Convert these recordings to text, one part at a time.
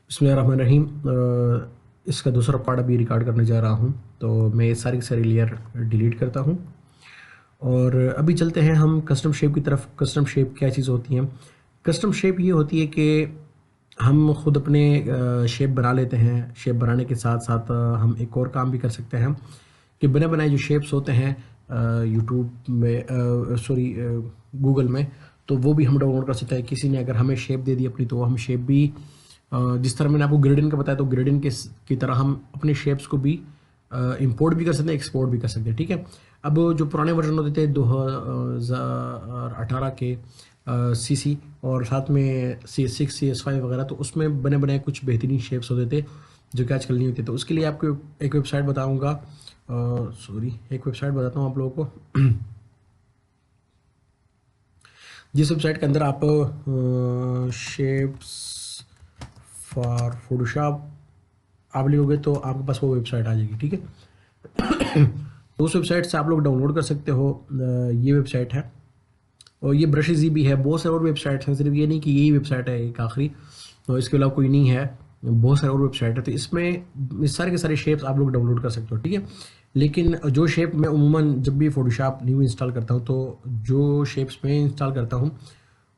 बिस्मिल्लाहिर्रहमानिर्रहीम। इसका दूसरा पार्ट अभी रिकॉर्ड करने जा रहा हूँ, तो मैं ये सारी की सारी लेयर डिलीट करता हूँ और अभी चलते हैं हम कस्टम शेप की तरफ। कस्टम शेप क्या चीज़ होती है? कस्टम शेप ये होती है कि हम खुद अपने शेप बना लेते हैं। शेप बनाने के साथ साथ हम एक और काम भी कर सकते हैं कि बने बनाए जो शेप्स होते हैं यूट्यूब में गूगल में, तो वो भी हम डाउनलोड कर सकते हैं। किसी ने अगर हमें शेप दे दी अपनी, तो हम शेप भी जिस तरह मैंने आपको ग्रेडियंट का बताया, तो ग्रेडियंट की तरह हम अपने शेप्स को भी इंपोर्ट भी कर सकते हैं, एक्सपोर्ट भी कर सकते हैं। ठीक है। अब जो पुराने वर्जन होते थे 2018 के सीसी और साथ में CS6 CS5 वगैरह, तो उसमें बने बनाए कुछ बेहतरीन शेप्स होते थे जो कि आजकल नहीं होते। तो उसके लिए आपको एक वेबसाइट बताऊंगा, एक वेबसाइट बताता हूँ आप लोगों को जिस वेबसाइट के अंदर आप शेप्स फॉर फोटोशॉप आप लिखोगे तो आपके पास वो वेबसाइट आ जाएगी। ठीक है। तो उस वेबसाइट से आप लोग डाउनलोड कर सकते हो। ये वेबसाइट है और ये ब्रशेज़ भी है। बहुत सारे और वेबसाइट्स हैं, सिर्फ ये नहीं कि यही वेबसाइट है एक आखिरी, तो इसके अलावा कोई नहीं है। बहुत सारे और वेबसाइट है, तो इसमें सारे के सारे शेप्स आप लोग डाउनलोड कर सकते हो। ठीक है। लेकिन जो शेप मैं उमूमन जब भी फोटोशॉप न्यू इंस्टॉल करता हूँ, तो जो शेप्स मैं इंस्टॉल करता हूँ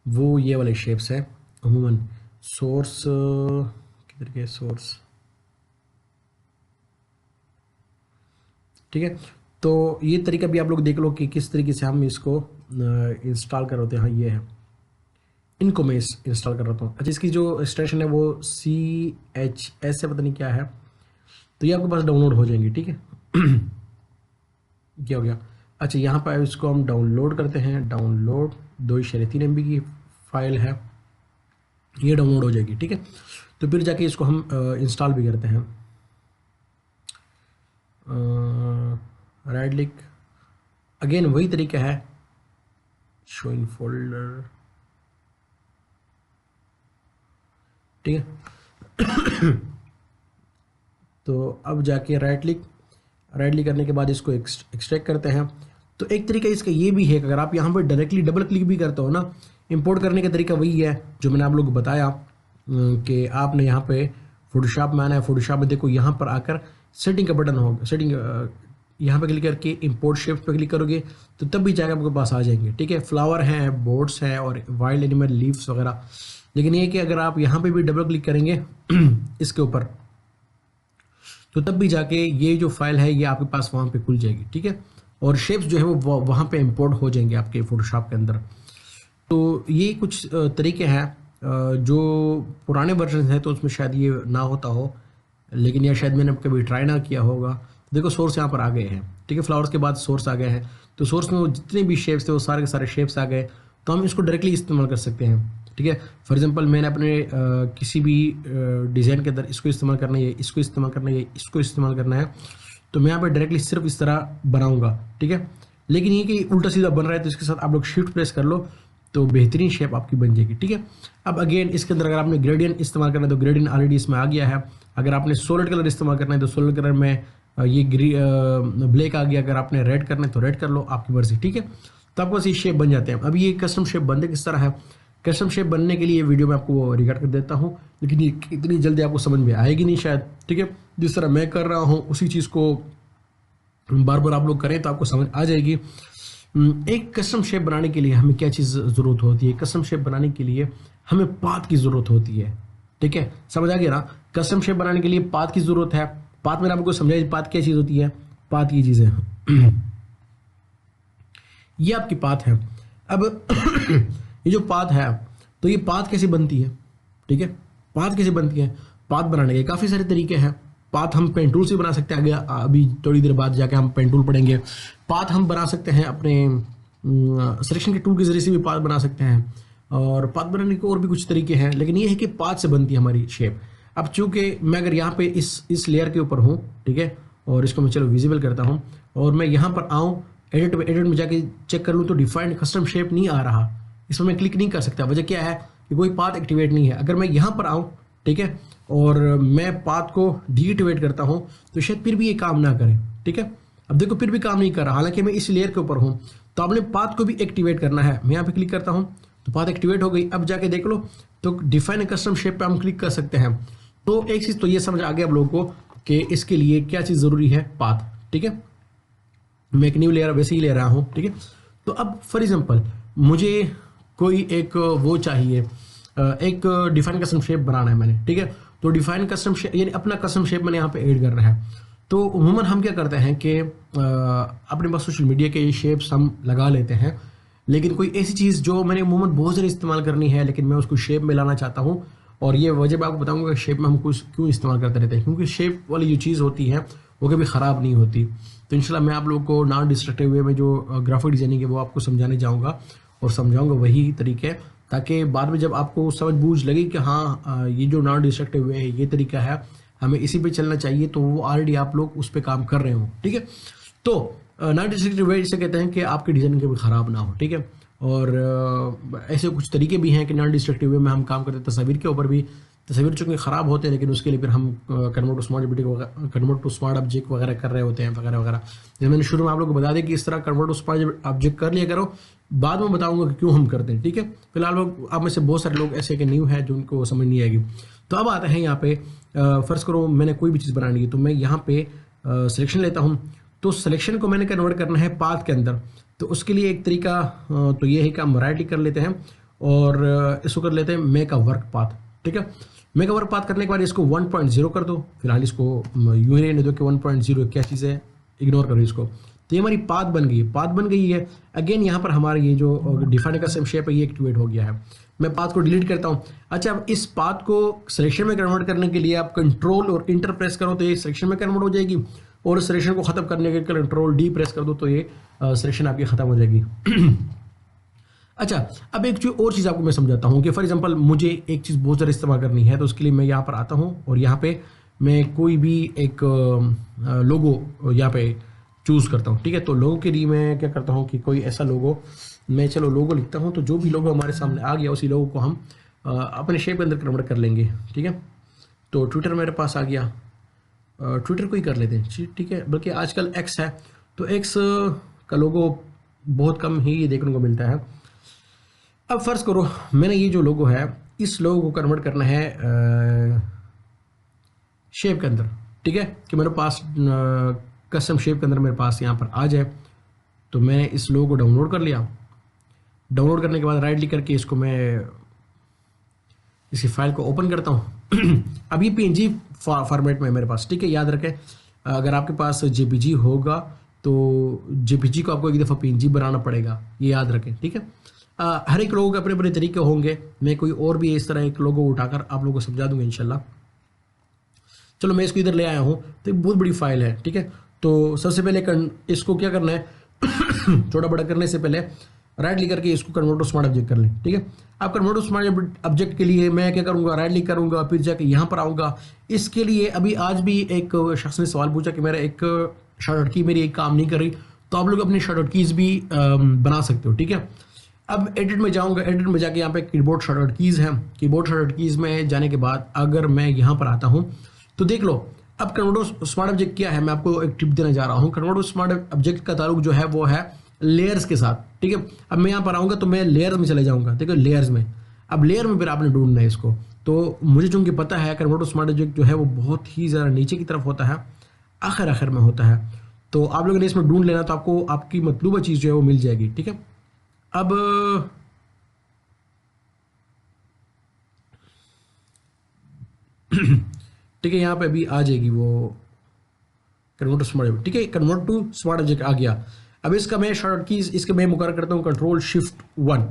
वो ये वाले शेप्स हैं उमूमन। सोर्स किधर गए? सोर्स। ठीक है। तो ये तरीका भी आप लोग देख लो कि किस तरीके से हम इसको इंस्टॉल कर होते हैं। हाँ, ये है, इनको मैं इंस्टॉल कर रहा हूँ। अच्छा, इसकी जो एक्सटेंशन है वो CHS से पता नहीं क्या है, तो ये आपके पास डाउनलोड हो जाएंगी। ठीक है। क्या हो गया? अच्छा, यहाँ पर इसको हम डाउनलोड करते हैं। डाउनलोड 2.3 MB की फाइल है, ये डाउनलोड हो जाएगी। ठीक है। तो फिर जाके इसको हम इंस्टॉल भी करते हैं। राइट क्लिक, अगेन वही तरीका है, शो इन फोल्डर। ठीक है। तो अब जाके राइट क्लिक करने के बाद इसको एक्सट्रैक्ट करते हैं। तो एक तरीका इसका ये भी है कि अगर आप यहाँ पर डायरेक्टली डबल क्लिक भी करते हो ना, इंपोर्ट करने का तरीका वही है जो मैंने आप लोगों को बताया कि आपने यहाँ पे फोटोशॉप में आना है। फोटोशॉप में देखो, यहाँ पर आकर सेटिंग का बटन होगा, सेटिंग यहाँ पे क्लिक करके इंपोर्ट शेप्स पे क्लिक करोगे तो तब भी जाकर आपके पास आ जाएंगे। ठीक है। फ्लावर हैं, बोर्ड्स हैं और वाइल्ड एनिमल, लीव्स वगैरह। लेकिन ये कि अगर आप यहाँ पे भी डबल क्लिक करेंगे इसके ऊपर, तो तब भी जाके ये जो फाइल है ये आपके पास वहाँ पे खुल जाएगी। ठीक है। और शेप्स जो है वो वहाँ पे इंपोर्ट हो जाएंगे आपके फोटोशॉप के अंदर। तो ये कुछ तरीके हैं जो पुराने वर्जन हैं तो उसमें शायद ये ना होता हो, लेकिन या शायद मैंने कभी ट्राई ना किया होगा। देखो, सोर्स यहाँ पर आ गए हैं। ठीक है। फ्लावर्स के बाद सोर्स आ गए हैं, तो सोर्स में वो जितने भी शेप्स थे वो सारे के सारे शेप्स आ गए, तो हम इसको डायरेक्टली इस्तेमाल कर सकते हैं। ठीक है। फॉर एग्जांपल मैंने अपने किसी भी डिज़ाइन के अंदर इसको इस्तेमाल करना है, इसको इस्तेमाल करना है, इसको इस्तेमाल करना है, तो मैं यहाँ पर डायरेक्टली सिर्फ इस तरह बनाऊँगा। ठीक है। लेकिन ये कि उल्टा सीधा बन रहा है, तो इसके साथ आप लोग शिफ्ट प्रेस कर लो तो बेहतरीन शेप आपकी बन जाएगी। ठीक है। अब अगेन इसके अंदर अगर आपने ग्रेडियंट इस्तेमाल करना है तो ग्रेडियंट ऑलरेडी इसमें आ गया है। अगर आपने सॉलिड कलर इस्तेमाल करना है तो सॉलिड कलर में ये ब्लैक आ गया। अगर आपने रेड करना है तो रेड कर लो, आपकी मर्जी। ठीक है। तो आपको ये शेप बन जाते हैं। अब ये कस्टम शेप बनते किस तरह है? कस्टम शेप बनने के लिए वीडियो में आपको रिकॉर्ड कर देता हूँ, लेकिन ये इतनी जल्दी आपको समझ में आएगी नहीं शायद। ठीक है। जिस तरह मैं कर रहा हूँ उसी चीज़ को बार बार आप लोग करें तो आपको समझ आ जाएगी। एक कस्टम शेप बनाने के लिए हमें क्या चीज़ ज़रूरत होती है? कस्टम शेप बनाने के लिए हमें पाथ की ज़रूरत होती है। ठीक है। समझ आ गया ना? कस्टम शेप बनाने के लिए पाथ की ज़रूरत है। पाथ मैंने आपको समझाया, पाथ क्या चीज़ होती है। पाथ की चीज़ें ये आपकी पाथ है। अब ये जो पाथ है, तो ये पाथ कैसे बनती है? ठीक है। पाथ कैसे बनती है? पाथ बनाने के काफ़ी सारे तरीके हैं। पाथ हम पेन टूल से बना सकते हैं, आगे अभी थोड़ी देर बाद जाके हम पेन टूल पढ़ेंगे। पाथ हम बना सकते हैं अपने सिलेक्शन के टूल के जरिए से भी पाथ बना सकते हैं, और पाथ बनाने के और भी कुछ तरीके हैं, लेकिन ये है कि पाथ से बनती है हमारी शेप। अब चूंकि मैं अगर यहाँ पे इस लेयर के ऊपर हूँ, ठीक है, और इसको मैं चलो विजिबल करता हूँ, और मैं यहाँ पर आऊँ एडिट में जाके चेक कर लूँ तो डिफाइंड कस्टम शेप नहीं आ रहा, इसमें मैं क्लिक नहीं कर सकता। वजह क्या है कि कोई पाथ एक्टिवेट नहीं है। अगर मैं यहाँ पर आऊँ, ठीक है, और मैं पाथ को डीएक्टिवेट करता हूँ तो शायद फिर भी ये काम ना करे। ठीक है। अब देखो, फिर भी काम नहीं कर रहा, हालांकि मैं इस लेयर के ऊपर हूँ। तो आपने पाथ को भी एक्टिवेट करना है। मैं यहाँ पे क्लिक करता हूँ तो पाथ एक्टिवेट हो गई। अब जाके देख लो तो डिफाइन कस्टम शेप पे हम क्लिक कर सकते हैं। तो एक चीज़ तो ये समझ आ गया आप लोगों को कि इसके लिए क्या चीज़ ज़रूरी है, पाथ। ठीक है, मैं एक न्यू लेयर वैसे ही ले रहा हूँ। ठीक है, तो अब फॉर एग्जांपल मुझे कोई एक वो चाहिए, एक डिफाइन कस्टम शेप बनाना है मैंने। ठीक है, तो डिफाइन कस्टम शेप यानी अपना कस्टम शेप मैंने यहाँ पे ऐड कर रहा है। तो उमूमन हम क्या करते हैं कि अपने पास सोशल मीडिया के शेप्स हम लगा लेते हैं, लेकिन कोई ऐसी चीज़ जो मैंने उमूमन बहुत ज़्यादा इस्तेमाल करनी है लेकिन मैं उसको शेप में लाना चाहता हूँ, और ये वजह मैं आपको बताऊंगा कि शेप में हम कुछ क्यों इस्तेमाल करते रहते हैं, क्योंकि शेप वाली जो चीज़ होती है वो कभी ख़राब नहीं होती। तो इंशाल्लाह मैं आप लोगों को नॉन डिस्ट्रक्टिव वे में जो ग्राफिक डिजाइनिंग है वो आपको समझाने जाऊँगा और समझाऊँगा वही तरीके, ताकि बाद में जब आपको समझ बूझ लगे कि हाँ ये जो नॉन डिस्ट्रक्टिव वे है ये तरीका है, हमें इसी पे चलना चाहिए, तो वो ऑलरेडी आप लोग उस पर काम कर रहे हो। ठीक है, तो नॉन डिस्ट्रक्टिव वे इसे कहते हैं कि आपकी डिज़ाइनिंग कभी ख़राब ना हो। ठीक है, और ऐसे कुछ तरीके भी हैं कि नॉन डिस्ट्रक्टिव वे में हम काम करते हैं। तस्वीर के ऊपर भी, तस्वीर चूँकि ख़राब होते हैं लेकिन उसके लिए फिर हम कन्वर्ट टू स्मार्ट ऑब्जेक्ट वगैरह कर रहे होते हैं वगैरह वगैरह। जैसे मैंने शुरू में आप लोग को बता दें कि इस तरह कन्वर्ट टू स्मार्ट ऑब्जेक्ट कर लिया करो, बाद में बताऊंगा कि क्यों हम करते हैं। ठीक है, फिलहाल लोग आप में से बहुत सारे लोग ऐसे के न्यू हैं जो उनको समझ नहीं आएगी। तो अब आते हैं यहाँ पे, फ़र्ज़ करो मैंने कोई भी चीज़ बनानी है तो मैं यहाँ पे सिलेक्शन लेता हूँ। तो सिलेक्शन को मैंने कन्वर्ट करना है पाथ के अंदर, तो उसके लिए एक तरीका तो ये है कि हम राइट क्लिक कर लेते हैं और इसको कर लेते हैं मेक अ वर्क पाथ। ठीक है, मेक अ वर्क पाथ करने के बाद इसको 1.0 कर दो। फिलहाल इसको यूँ ही रहने दो कि 1.0 क्या चीज़ है, इग्नोर करो इसको। तो ये हमारी पाथ बन गई है, पाथ बन गई है। अगेन यहाँ पर हमारा ये जो डिफाइन कस्टम शेप है ये एक्टिवेट हो गया है। मैं पाथ को डिलीट करता हूँ। अच्छा, अब इस पाथ को सिलेक्शन में कन्वर्ट करने के लिए आप कंट्रोल और इंटर प्रेस करो तो ये सिलेक्शन में कन्वर्ट हो जाएगी, और सिलेक्शन को ख़त्म करने के लिए कंट्रोल डी प्रेस कर दो तो ये सिलेक्शन आपकी ख़त्म हो जाएगी। अच्छा, अब एक और चीज़ आपको मैं समझाता हूँ कि फॉर एग्जांपल मुझे एक चीज़ बहुत ज़्यादा इस्तेमाल करनी है, तो उसके लिए मैं यहाँ पर आता हूँ और यहाँ पे मैं कोई भी एक लोगो यहाँ पे चूज़ करता हूँ। ठीक है, तो लोगो के लिए मैं क्या करता हूँ कि कोई ऐसा लोगो, मैं चलो लोगो लिखता हूँ, तो जो भी लोगो हमारे सामने आ गया उसी लोगो को हम अपने शेप के अंदर कन्वर्ट कर लेंगे। ठीक है, तो ट्विटर मेरे पास आ गया, ट्विटर को ही कर लेते हैं। ठीक है, बल्कि आजकल एक्स है तो एक्स का लोगो बहुत कम ही ये देखने को मिलता है। अब फ़र्ज़ करो मैंने ये जो लोगो है इस लोगो को कन्वर्ट करना है शेप के अंदर। ठीक है, कि मेरे पास कस्टम शेप के अंदर मेरे पास यहाँ पर आ जाए। तो मैंने इस लोगो को डाउनलोड कर लिया। डाउनलोड करने के बाद राइट क्लिक करके इसको मैं इसी फाइल को ओपन करता हूँ। अब ये PNG फॉर्मेट में है मेरे पास। ठीक है, याद रखें अगर आपके पास JPG होगा तो JPG को आपको एक दफ़ा PNG बनाना पड़ेगा, ये याद रखें। ठीक है, हर एक लोगों के अपने अपने तरीके होंगे। मैं कोई और भी इस तरह एक लोगो उठाकर आप लोगों को समझा दूंगा इंशाल्लाह। चलो मैं इसको इधर ले आया हूँ, तो एक बहुत बड़ी फाइल है। ठीक है, तो सबसे पहले इसको क्या करना है छोटा बड़ा करने से पहले राइट क्लिक करके इसको कन्वर्ट टू स्मार्ट ऑब्जेक्ट कर लें। ठीक है, अब कन्वर्ट टू स्मार्ट ऑब्जेक्ट के लिए मैं क्या करूँगा, राइट क्लिक करूँगा, फिर जाके यहाँ पर आऊँगा। इसके लिए अभी आज भी एक शख्स ने सवाल पूछा कि मेरा एक शॉर्टकट की मेरी एक काम नहीं कर रही, तो आप लोग अपनी शॉर्टकट कीज़ भी बना सकते हो। ठीक है, अब एडिट में जाऊँगा, एडिट में जाके यहाँ पे कीबोर्ड शॉर्टकट कीज़ हैं। कीबोर्ड शॉर्टकट कीज़ में जाने के बाद अगर मैं यहाँ पर आता हूँ तो देख लो अब कन्वर्ट टू स्मार्ट ऑब्जेक्ट क्या है। मैं आपको एक टिप देना जा रहा हूँ। कन्वर्ट टू स्मार्ट ऑब्जेक्ट का ताल्लुक जो है वो है लेयर्स के साथ। ठीक है, अब मैं यहाँ पर आऊँगा तो मैं लेयर्स में चले जाऊँगा। देखो लेयर्स में, अब लेयर में फिर आपने ढूंढना है इसको। तो मुझे चूँकि पता है कन्वर्ट टू स्मार्ट ऑब्जेक्ट जो है वो बहुत ही ज़्यादा नीचे की तरफ होता है, आखिर में होता है। तो आप लोगों ने इसमें ढूंढ लेना तो आपको आपकी मतलूबा चीज़ जो है वो मिल जाएगी। ठीक है, अब ठीक है यहाँ पे अभी आ जाएगी वो कन्वर्ट टू स्मार्ट ऑब्जेक्ट। ठीक है, कन्वर्ट टू स्मार्ट ऑब्जेक्ट आ गया। अब इसका मैं शॉर्टकट कीज इसके मैं मुकर्रर करता हूँ Ctrl+Shift+1।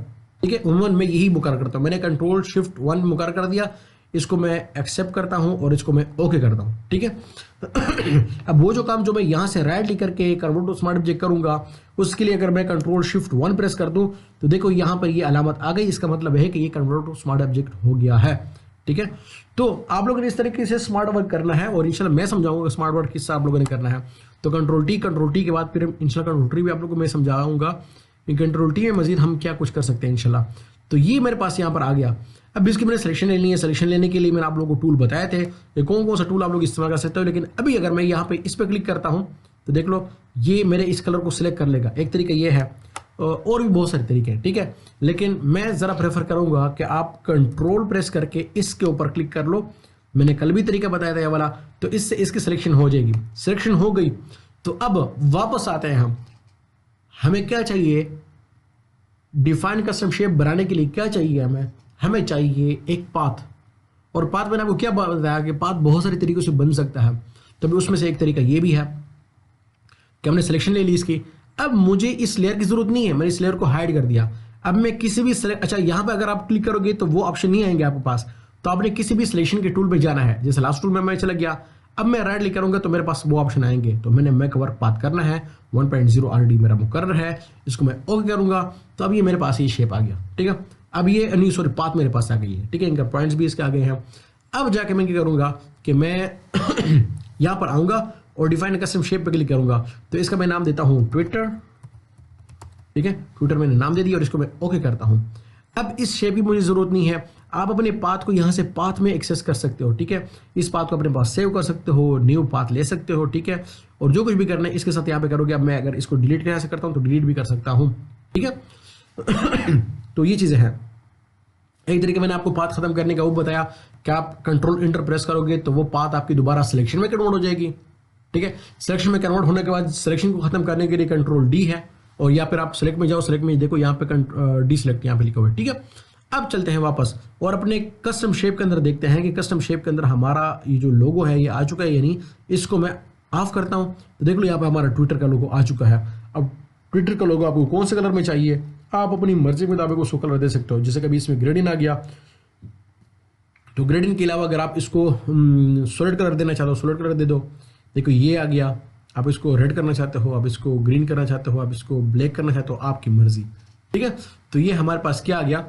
ठीक है, उमूमन मैं यही मुकर्रर करता हूँ। मैंने Ctrl+Shift+1 मुकर्रर कर दिया, इसको मैं एक्सेप्ट करता हूँ और इसको मैं ओके करता हूँ। ठीक है, अब वो जो काम जो मैं यहाँ से राइट क्लिक करके कन्वर्ट टू स्मार्ट ऑब्जेक्ट करूँगा, उसके लिए अगर मैं Ctrl+Shift+1 प्रेस कर दूँ तो देखो यहाँ पर ये अलामत आ गई। इसका मतलब है कि ये कन्वर्ट टू स्मार्ट ऑब्जेक्ट हो गया है। ठीक है, तो आप लोगों ने इस तरीके से स्मार्ट वर्क करना है और इंशाल्लाह मैं समझाऊंगा स्मार्ट वर्क किससे आप लोगों ने करना है। तो Ctrl+T के बाद फिर इंशाल्लाह Ctrl+T भी आप लोगों को मैं समझाऊंगा कि Ctrl+T में मजीद हम क्या कुछ कर सकते हैं इंशाल्लाह। तो ये मेरे पास यहाँ पर आ गया। अब इसकी मैंने सिलेक्शन लेनी है। सिलेक्शन लेने के लिए मैंने आप लोगों को टूल बताए थे कि कौन कौन सा टूल आप लोग इस्तेमाल कर सकते हो। लेकिन अभी अगर मैं यहाँ पे इस पर क्लिक करता हूँ तो देख लो ये मेरे इस कलर को सिलेक्ट कर लेगा। एक तरीका ये है, और भी बहुत सारे तरीके हैं। ठीक है, लेकिन मैं ज़रा प्रेफर करूँगा कि आप कंट्रोल प्रेस करके इसके ऊपर क्लिक कर लो मैंने कल भी तरीका बताया था ये वाला। तो इससे इसकी सिलेक्शन हो जाएगी। सिलेक्शन हो गई तो अब वापस आते हैं हम, हमें क्या चाहिए डिफाइन कस्टम शेप बनाने के लिए, क्या चाहिए हमें चाहिए एक पाथ। और पाथ मैंने आपको क्या बताया कि पाथ बहुत सारे तरीकों से बन सकता है। तो उसमें से एक तरीका ये भी है कि हमने सिलेक्शन ले ली इसकी। अब मुझे इस लेयर की जरूरत नहीं है, मैंने इस लेयर को हाइड कर दिया। अब मैं किसी भी अच्छा यहाँ पे अगर आप क्लिक करोगे तो वो ऑप्शन नहीं आएंगे आपके पास, तो आपने किसी भी सिलेक्शन के टूल पे जाना है। जैसे लास्ट टूल में मैं चला गया, अब मैं राइट क्लिक करूंगा तो मेरे पास वो ऑप्शन आएंगे। तो मैंने मैक वर्क पाथ करना है, 1.0 ऑलरेडी मेरा मुकर्रर है, इसको मैं ओके करूंगा तो अब ये मेरे पास ये शेप आ गया। ठीक है, अब ये नहीं सॉरी पाथ मेरे पास आ गई है। ठीक है, इनका पॉइंट्स भी इसके आ गए हैं। अब जाके मैं क्या करूंगा कि मैं यहां पर आऊंगा और डिफाइन कस्टम शेप पे क्लिक करूंगा। तो इसका मैं नाम देता हूं ट्विटर। ठीक है, ट्विटर मैंने नाम दे दिया और इसको मैं ओके करता हूं। अब इस शेप की मुझे जरूरत नहीं है, आप अपने पाथ को यहां से पाथ में एक्सेस कर सकते हो। ठीक है, इस पाथ को अपने पास सेव कर सकते हो, न्यू पाथ ले सकते हो। ठीक है, और जो कुछ भी करना है इसके साथ यहाँ पे करोगे। अब मैं अगर इसको डिलीट करना से करता हूं तो डिलीट भी कर सकता हूं। ठीक है तो ये चीजें हैं। एक तरीके मैंने आपको पाथ खत्म करने का वो बताया कि आप कंट्रोल इंटर प्रेस करोगे तो वो पाथ आपकी दोबारा सिलेक्शन में कन्वर्ट हो जाएगी। ठीक है, सिलेक्शन में कन्वर्ट होने के बाद सिलेक्शन को खत्म करने के लिए कंट्रोल डी है, और या फिर आप सिलेक्ट में जाओ, सिलेक्ट में देखो यहाँ पे डी सिलेक्ट यहाँ पे लिखा हुआ है। ठीक है, अब चलते हैं वापस और अपने कस्टम शेप के अंदर देखते हैं कि कस्टम शेप के अंदर हमारा ये जो लोगो है ये आ चुका है या नहीं। इसको मैं ऑफ करता हूं तो देख लो यहाँ पे हमारा ट्विटर का लोगो आ चुका है। अब ट्विटर का लोगो आपको कौन से कलर में चाहिए, आप अपनी मर्जी के मुताबिक उसको कलर दे सकते हो। जैसे कभी इसमें ग्रेडियन आ गया तो ग्रेडियन के अलावा अगर आप इसको सॉलिड कलर देना चाहते हो सॉलिड कलर दे दो। देखो ये आ गया, आप इसको रेड करना चाहते हो, आप इसको ग्रीन करना चाहते हो, आप इसको ब्लैक करना चाहते हो, आपकी मर्जी। ठीक है, तो ये हमारे पास क्या आ गया,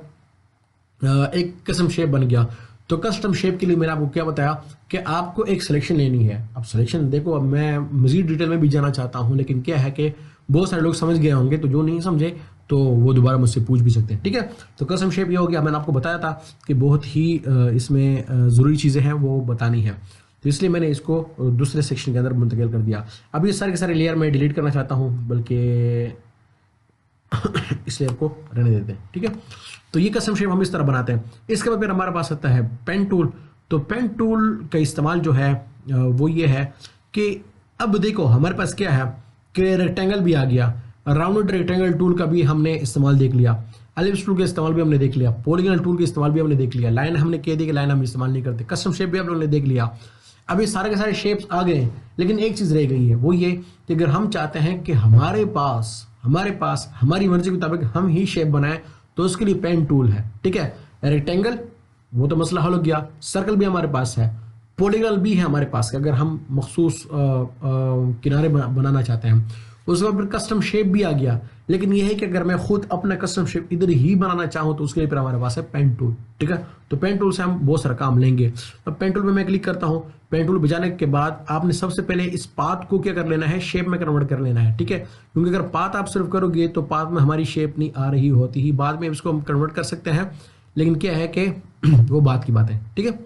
एक कस्टम शेप बन गया। तो कस्टम शेप के लिए मैंने आपको क्या बताया कि आपको एक सिलेक्शन लेनी है। अब सिलेक्शन देखो, अब मैं मजीद डिटेल में भी जाना चाहता हूं, लेकिन क्या है कि बहुत सारे लोग समझ गए होंगे, तो जो नहीं समझे तो वो दोबारा मुझसे पूछ भी सकते हैं। ठीक है, तो कस्टम शेप ये हो गया। मैंने आपको बताया था कि बहुत ही इसमें ज़रूरी चीज़ें हैं वो बतानी है, तो इसलिए मैंने इसको दूसरे सेक्शन के अंदर मुंतकिल कर दिया। अब ये सारे के सारे लेयर मैं डिलीट करना चाहता हूँ, बल्कि इस लेयर को रहने देते हैं। ठीक है, तो ये कस्टम शेप हम इस तरह बनाते हैं। इसके बाद फिर हमारे पास आता है पेन टूल। तो पेन टूल का इस्तेमाल जो है वो ये है कि अब देखो हमारे पास क्या है कि रेक्टेंगल भी आ गया, राउंडेड रेक्टेंगल टूल का भी हमने इस्तेमाल देख लिया, एलिप्स टूल का इस्तेमाल भी हमने देख लिया, पॉलीगॉनल टूल का इस्तेमाल भी हमने देख लिया, लाइन हमने कह दी कि लाइन हम इस्तेमाल नहीं करते, कस्टम शेप भी हम लोगों ने देख लिया। अब ये सारे के सारे शेप्स आ गए, लेकिन एक चीज़ रह गई है, वो ये कि अगर हम चाहते हैं कि हमारे पास हमारी मर्जी के मुताबिक हम ही शेप बनाएं, तो उसके लिए पेन टूल है। ठीक है, रेक्टेंगल वो तो मसला हल हो गया, सर्कल भी हमारे पास है, पॉलीगॉनल भी है हमारे पास अगर हम मखसूस किनारे बनाना चाहते हैं। उसके बाद फिर कस्टम शेप भी आ गया, लेकिन यह है कि अगर मैं खुद अपना कस्टम शेप इधर ही बनाना चाहूँ तो उसके लिए फिर हमारे पास है पेन टूल। ठीक है, तो पेन टूल से हम बहुत सारा काम लेंगे। अब पेन टूल पे मैं क्लिक करता हूँ। पेन टूल बजाने के बाद आपने सबसे पहले इस पाथ को क्या कर लेना है, शेप में कन्वर्ट कर लेना है। ठीक है, क्योंकि अगर पाथ आप सिर्फ करोगे तो पाथ में हमारी शेप नहीं आ रही होती ही, बाद में इसको हम कन्वर्ट कर सकते हैं, लेकिन क्या है कि वो बात की बात है। ठीक है,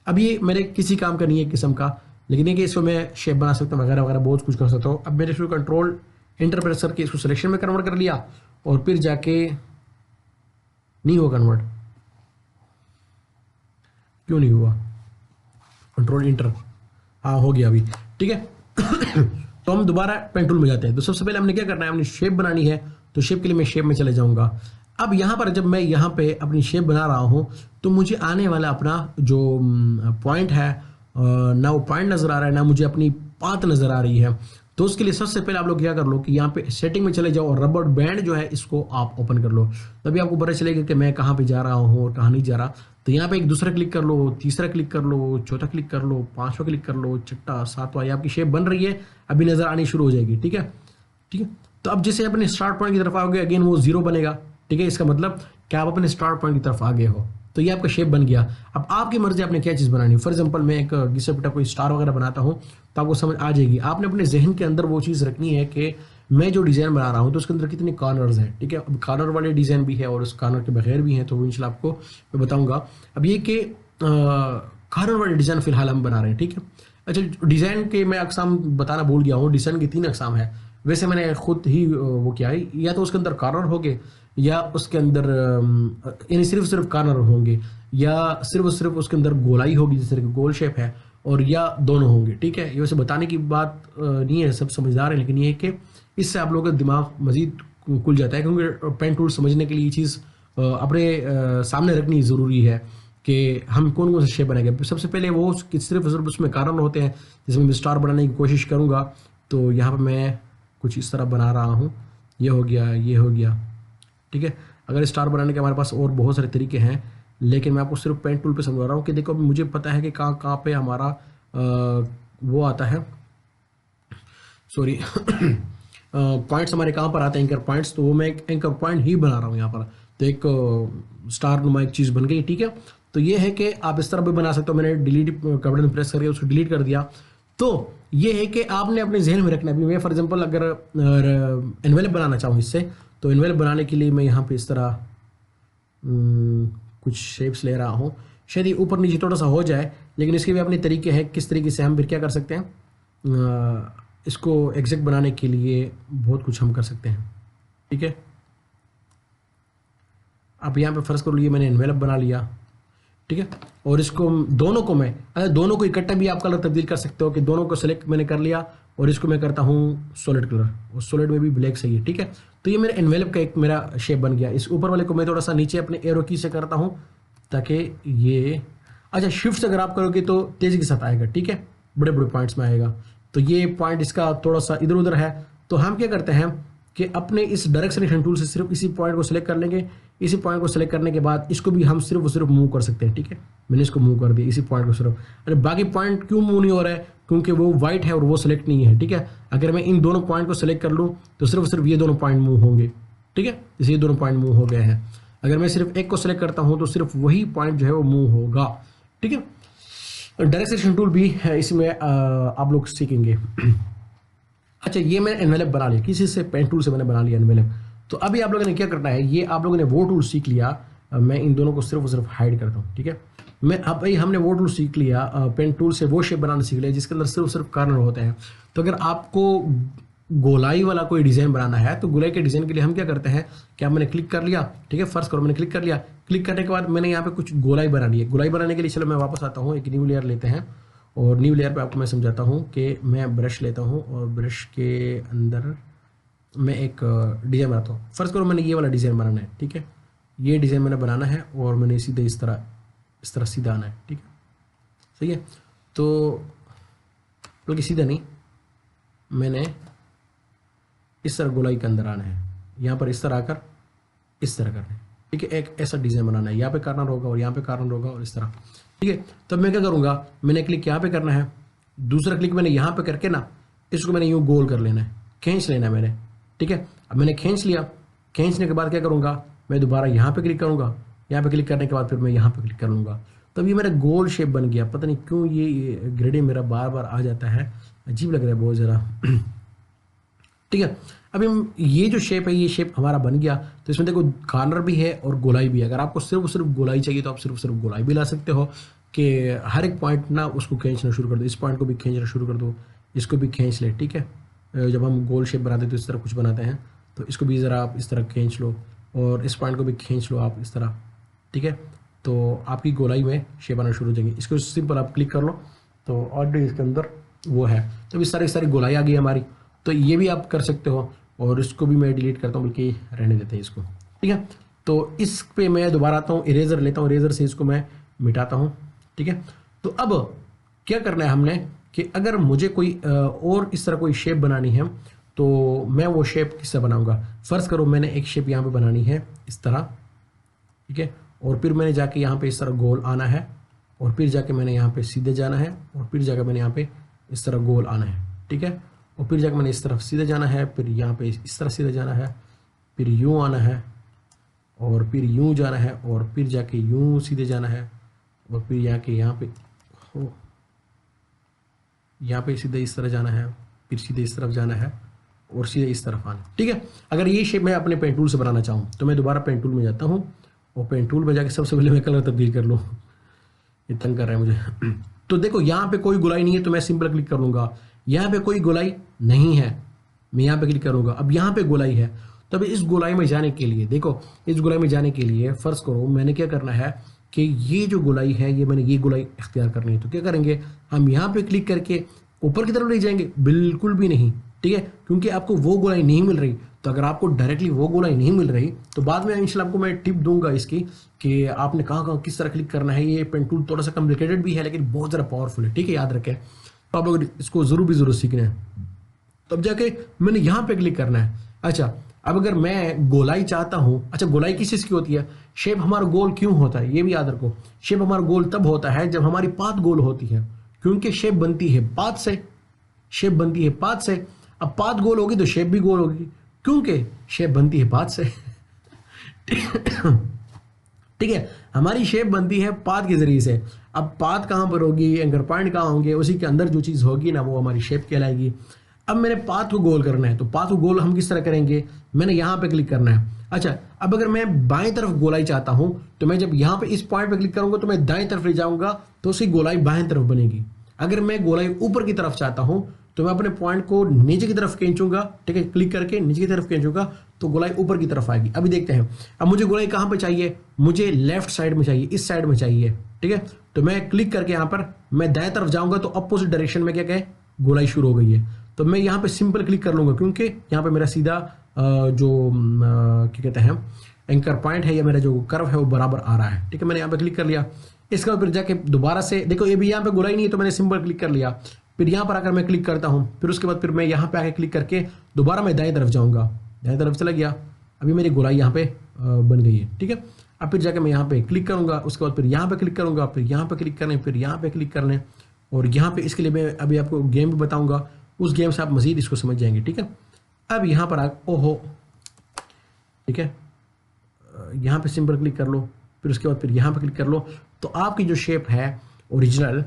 अब ये मेरे किसी काम का नहीं है किस्म का, लेकिन ये कि इसको मैं शेप बना सकता हूँ वगैरह वगैरह बहुत कुछ कर सकता हूँ। अब मेरे इसको कंट्रोल इंटर प्रेस करके इसको सिलेक्शन में कन्वर्ट कर लिया और फिर जाके नहीं हुआ कन्वर्ट, क्यों नहीं हुआ, कंट्रोल इंटर, हाँ हो गया अभी। ठीक है तो हम दोबारा पेन टूल में जाते हैं। तो सबसे पहले हमने क्या करना है, हमने शेप बनानी है, तो शेप के लिए मैं शेप में चले जाऊंगा। अब यहाँ पर जब मैं यहाँ पे अपनी शेप बना रहा हूँ तो मुझे आने वाला अपना जो पॉइंट है ना वो पॉइंट नज़र आ रहा है, ना मुझे अपनी पाथ नज़र आ रही है। तो उसके लिए सबसे पहले आप लोग क्या कर लो कि यहाँ पे सेटिंग में चले जाओ और रबर बैंड जो है इसको आप ओपन कर लो, तभी आपको पता चलेगा कि मैं कहाँ पे जा रहा हूँ और कहाँ नहीं जा रहा। तो यहाँ पे एक दूसरा क्लिक कर लो, तीसरा क्लिक कर लो, चौथा क्लिक कर लो, पांचवा क्लिक कर लो, छठा, सातवां, ये आपकी शेप बन रही है, अभी नज़र आनी शुरू हो जाएगी। ठीक है, ठीक है, तो अब जैसे अपने स्टार्ट पॉइंट की तरफ आओगे अगेन वो 0 बनेगा। ठीक है, इसका मतलब कि आप अपने स्टार्ट पॉइंट की तरफ आ गए हो, तो ये आपका शेप बन गया। अब आपकी मर्जी आपने क्या चीज़ बनानी है। फॉर एग्जांपल मैं एक घिसा पिटा कोई स्टार वगैरह बनाता हूँ तो आपको समझ आ जाएगी। आपने अपने जहन के अंदर वो चीज़ रखनी है कि मैं जो डिज़ाइन बना रहा हूँ तो उसके अंदर कितने कॉर्नर्स हैं। ठीक है, अब कॉर्नर वाले डिज़ाइन भी है और उस कॉर्नर के बगैर भी हैं, तो वो इंशाल्लाह आपको मैं बताऊँगा। अब ये कि कॉर्नर वाले डिज़ाइन फिलहाल हम बना रहे हैं। ठीक है, अच्छा डिज़ाइन के मैं अकसाम बताना भूल गया हूँ, डिज़ाइन की 3 अकसाम है। वैसे मैंने खुद ही वो किया है, या तो उसके अंदर कॉर्नर हो गए, या उसके अंदर यानी सिर्फ कार्नर होंगे, या सिर्फ उसके अंदर गोलाई होगी जिस तरह की गोल शेप है, और या दोनों होंगे। ठीक है, ये वैसे बताने की बात नहीं है, सब समझदार है, लेकिन ये है कि इससे आप लोगों का दिमाग मजीद खुल जाता है, क्योंकि पेन टूल समझने के लिए ये चीज़ अपने सामने रखनी ज़रूरी है कि हम कौन कौन से शेप बनाएंगे। सबसे पहले वो सिर्फ उसमें कारण होते हैं, जिसमें मैं स्टार बनाने की कोशिश करूँगा। तो यहाँ पर मैं कुछ इस तरह बना रहा हूँ, ये हो गया, ये हो गया। ठीक है, अगर स्टार बनाने के हमारे पास और बहुत सारे तरीके हैं, लेकिन मैं आपको सिर्फ पेन टूल पे समझा रहा हूँ कि देखो मुझे पता है कि कहाँ कहाँ पे हमारा वो आता है, सॉरी पॉइंट्स हमारे कहाँ पर आते हैं, एंकर पॉइंट्स। तो वो मैं एक एंकर पॉइंट ही बना रहा हूँ यहाँ पर। तो एक स्टार नुमा एक चीज़ बन गई। ठीक है, तो ये है कि आप इस तरह भी बना सकते हो। मैंने डिलीट का बटन प्रेस करके उसको डिलीट कर दिया। तो ये है कि आपने अपने जहन में रखना है। अभी मैं फॉर एग्जांपल अगर एनवेलप बनाना चाहूँ इससे, तो एनवेलप बनाने के लिए मैं यहाँ पे इस तरह कुछ शेप्स ले रहा हूँ। शायद ये ऊपर नीचे थोड़ा सा हो जाए, लेकिन इसके भी अपने तरीके हैं किस तरीके से हम फिर क्या कर सकते हैं। इसको एग्जैक्ट बनाने के लिए बहुत कुछ हम कर सकते हैं। ठीक है, आप यहाँ पे फर्ज कर लीजिए मैंने एनवेलप बना लिया। ठीक है, और इसको दोनों को मैं दोनों को इकट्ठा भी आप कलर तब्दील कर सकते हो कि दोनों को सेलेक्ट मैंने कर लिया और इसको मैं करता हूँ सॉलिड कलर, और सॉलिड में भी ब्लैक सही है। ठीक है, तो ये मेरा एनवेलप का एक मेरा शेप बन गया। इस ऊपर वाले को मैं थोड़ा सा नीचे अपने एरो की से करता हूँ ताकि ये, अच्छा शिफ्ट से अगर आप करोगे तो तेजी के साथ आएगा। ठीक है, बड़े बड़े पॉइंट्स में आएगा। तो ये पॉइंट इसका थोड़ा सा इधर उधर है, तो हम क्या करते हैं कि अपने इस डायरेक्ट सिलेक्शन टूल से सिर्फ इसी पॉइंट को सिलेक्ट कर लेंगे। इसी पॉइंट को सिलेक्ट करने के बाद इसको भी हम सिर्फ मूव कर सकते हैं। ठीक है, मैंने इसको मूव कर दिया, इसी पॉइंट को सिर्फ। अरे बाकी पॉइंट क्यों मूव नहीं हो रहा है, क्योंकि वो वाइट है और वो सिलेक्ट नहीं है। ठीक है, अगर मैं इन दोनों पॉइंट को सिलेक्ट कर लूँ तो सिर्फ ये दोनों पॉइंट मूव होंगे। ठीक है, जैसे ये दोनों पॉइंट मूव हो गए हैं। अगर मैं सिर्फ एक को सिलेक्ट करता हूँ तो सिर्फ वही पॉइंट जो है वो मूव होगा। ठीक है, डायरेक्ट सिलेक्शन टूल भी है, इसमें आप लोग सीखेंगे। अच्छा, ये मैंने एनवेलप बना लिया, किसी से पेन टूल से मैंने बना लिया एनवेलप। तो अभी आप लोगों ने क्या करना है, ये आप लोगों ने वो टूल सीख लिया। मैं इन दोनों को सिर्फ हाइड करता हूँ। ठीक है, मैं अब भाई हमने वो टूल सीख लिया, पेन टूल से वो शेप बनाना सीख लिया जिसके अंदर सिर्फ कार्नर होते हैं। तो अगर आपको गोलाई वाला कोई डिज़ाइन बनाना है तो गोलाई के डिज़ाइन के लिए हम क्या करते हैं कि मैंने क्लिक कर लिया। ठीक है, फर्स्ट करो, मैंने क्लिक कर लिया। क्लिक करने के बाद मैंने यहाँ पे कुछ गोलाई बनानी है। गोलाई बनाने के लिए चलो मैं वापस आता हूँ, एक न्यू लेयर लेते हैं, और न्यू लेयर पे आपको मैं समझाता हूँ कि मैं ब्रश लेता हूँ और ब्रश के अंदर मैं एक डिज़ाइन बनाता हूँ। फर्स्ट करो मैंने ये वाला डिज़ाइन बनाना है। ठीक है, ये डिज़ाइन मैंने बनाना है और मैंने सीधे इस तरह सीधा आना है। ठीक है, सही है। तो बल्कि सीधा नहीं, मैंने इस तरह गोलाई के अंदर आना है, यहाँ पर इस तरह आकर इस तरह करना है। ठीक है, एक ऐसा डिज़ाइन बनाना है, यहाँ पे कार्नर होगा और यहाँ पे कार्नर होगा और इस तरह। ठीक है, तब मैं क्या करूँगा, मैंने क्लिक यहाँ पे करना है, दूसरा क्लिक मैंने यहाँ पे करके ना इसको मैंने यूँ गोल कर लेना है, खींच लेना है मैंने। ठीक है, अब मैंने खींच लिया। खींचने के बाद क्या करूँगा, मैं दोबारा यहाँ पे क्लिक करूँगा। यहाँ पे क्लिक करने के बाद फिर मैं यहाँ पे क्लिक कर लूँगा। तब ये मेरा गोल शेप बन गया। पता नहीं क्यों ये ग्रेडिंग मेरा बार बार आ जाता है, अजीब लग रहा है बहुत ज़रा। ठीक है, अभी ये जो शेप है ये शेप हमारा बन गया। तो इसमें देखो कार्नर भी है और गोलाई भी है। अगर आपको सिर्फ गोलाई चाहिए तो आप सिर्फ गोलाई भी ला सकते हो कि हर एक पॉइंट ना उसको खींचना शुरू कर दो। इस पॉइंट को भी खींचना शुरू कर दो, इसको भी खींच ले। ठीक है, जब हम गोल शेप बनाते हैं तो इस तरह कुछ बनाते हैं, तो इसको भी ज़रा आप इस तरह खींच लो और इस पॉइंट को भी खींच लो आप इस तरह। ठीक है, तो आपकी गोलाई में शेप आना शुरू हो जाएंगे। इसको सिंपल आप क्लिक कर लो तो ऑलरेडी इसके अंदर वो है। तो इस सारी गोलाई आ गई हमारी। तो ये भी आप कर सकते हो, और इसको भी मैं डिलीट करता हूँ, बल्कि रहने देते हैं इसको। ठीक है, तो इस पे मैं दोबारा आता हूँ, इरेजर लेता हूँ, इरेजर से इसको मैं मिटाता हूँ। ठीक है, तो अब क्या करना है हमने कि अगर मुझे कोई और इस तरह कोई शेप बनानी है तो मैं वो शेप किससे बनाऊंगा। फर्स्ट करो मैंने एक शेप यहाँ पे बनानी है इस तरह। ठीक है, और फिर मैंने जाके यहाँ पे इस तरह गोल आना है, और फिर जाके मैंने यहाँ पे सीधे जाना है, और फिर जाके मैंने यहाँ पे इस तरह गोल आना है। ठीक है, और फिर जाके मैंने इस तरफ सीधे जाना है, फिर यहाँ पे इस तरह सीधे जाना है, फिर यूँ आना है, और फिर यूँ जाना है, और फिर जाके यूँ सीधे जाना है, और फिर यहाँ पे सीधे इस तरह जाना है, फिर सीधे इस तरफ जाना है, और सीधे इस तरफ आना। ठीक है, अगर ये शेप मैं अपने पेन टूल से बनाना चाहूँ तो मैं दोबारा पेन टूल में जाता हूँ, और पेन टूल में जाके सबसे पहले मैं कलर तब्दील कर लूँ। ये तंग कर रहा है मुझे। तो देखो यहाँ पे कोई गोलाई नहीं है तो मैं सिंपल क्लिक कर लूँगा। यहाँ पे कोई गोलाई नहीं है, मैं यहाँ पे क्लिक करूँगा। अब यहाँ पे गोलाई है तो अभी इस गोलाई में जाने के लिए देखो, इस गोलाई में जाने के लिए फर्ज करो मैंने क्या करना है कि ये जो गोलाई है ये मैंने ये गोलाई इख्तियार करनी है। तो क्या करेंगे, हम यहाँ पे क्लिक करके ऊपर की तरफ ले जाएंगे? बिल्कुल भी नहीं, ठीक है, क्योंकि आपको वो गोलाई नहीं मिल रही। तो अगर आपको डायरेक्टली वो गोलाई नहीं मिल रही तो बाद में इंशाल्लाह आपको मैं टिप दूंगा इसकी कि आपने कहाँ किस तरह क्लिक करना है। ये पेन टूल थोड़ा सा कॉम्प्लिकेटेड भी है लेकिन बहुत ज़्यादा पावरफुल है, ठीक है, याद रखें। तो आप लोग इसको ज़रूर सीखना है। तब जाके मैंने यहाँ पे क्लिक करना है। अच्छा, अब अगर मैं गोलाई चाहता हूँ, अच्छा गोलाई किस चीज़ की होती है? शेप हमारा गोल क्यों होता है ये भी याद रखो। शेप हमारा गोल तब होता है जब हमारी पाथ गोल होती है, क्योंकि शेप बनती है पाथ से, शेप बनती है पाथ से। अब पाथ गोल होगी तो शेप भी गोल होगी, क्योंकि शेप बनती है पाथ से। ठीक है, हमारी शेप बनती है पाथ के जरिए से। अब पाथ कहाँ पर होगी, एंकर पॉइंट कहाँ होंगे, उसी के अंदर जो चीज़ होगी ना वो हमारी शेप कहलाएगी। अब मैंने पाथ को गोल करना है, तो पाथ को गोल हम किस तरह करेंगे, मैंने यहाँ पे क्लिक करना है। अच्छा, अब अगर मैं बाएं तरफ गोलाई चाहता हूँ तो मैं जब यहाँ पे इस पॉइंट पे क्लिक करूंगा तो मैं दाएं तरफ ले जाऊंगा तो उसकी गोलाई बाएं तरफ बनेगी। अगर मैं गोलाई ऊपर की तरफ चाहता हूँ तो मैं अपने पॉइंट को नीचे की तरफ खींचूंगा, ठीक है, क्लिक करके नीचे की तरफ खींचूंगा तो गोलाई ऊपर की तरफ आएगी। अभी देखते हैं, अब मुझे गोलाई कहाँ पे चाहिए, मुझे लेफ्ट साइड में चाहिए, इस साइड में चाहिए, ठीक है। तो मैं क्लिक करके यहाँ पर मैं दाएं तरफ जाऊंगा तो अपोजिट डायरेक्शन में क्या कहे गोलाई शुरू हो गई है। तो मैं यहाँ पे सिंपल क्लिक कर लूंगा क्योंकि यहाँ पे मेरा सीधा जो क्या कहते हैं एंकर पॉइंट है या मेरा जो कर्व है वो बराबर आ रहा है, ठीक है। मैंने यहाँ पे क्लिक कर लिया। इसके बाद फिर जाके दोबारा से देखो ये भी यहाँ पे गोलाई नहीं है तो मैंने सिंपल क्लिक कर लिया। फिर यहाँ पर आकर मैं क्लिक करता हूँ, फिर उसके बाद फिर मैं यहाँ पे आके क्लिक करके दोबारा मैं दाएं तरफ जाऊँगा, दाएं तरफ चला गया। अभी मेरी गोलाई यहाँ पे बन गई है, ठीक है। अब फिर जाके मैं यहाँ पे क्लिक करूँगा, उसके बाद फिर यहाँ पे क्लिक करूँगा, फिर यहाँ पे क्लिक करने, फिर यहाँ पे क्लिक करने, और यहाँ पे इसके लिए मैं अभी आपको गेम भी बताऊँगा, उस गेम से आप मजीद इसको समझ जाएंगे, ठीक है। अब यहाँ पर ओहो, ठीक है, यहाँ पे सिंपल क्लिक कर लो, फिर उसके बाद फिर यहाँ पे क्लिक कर लो तो आपकी जो शेप है ओरिजिनल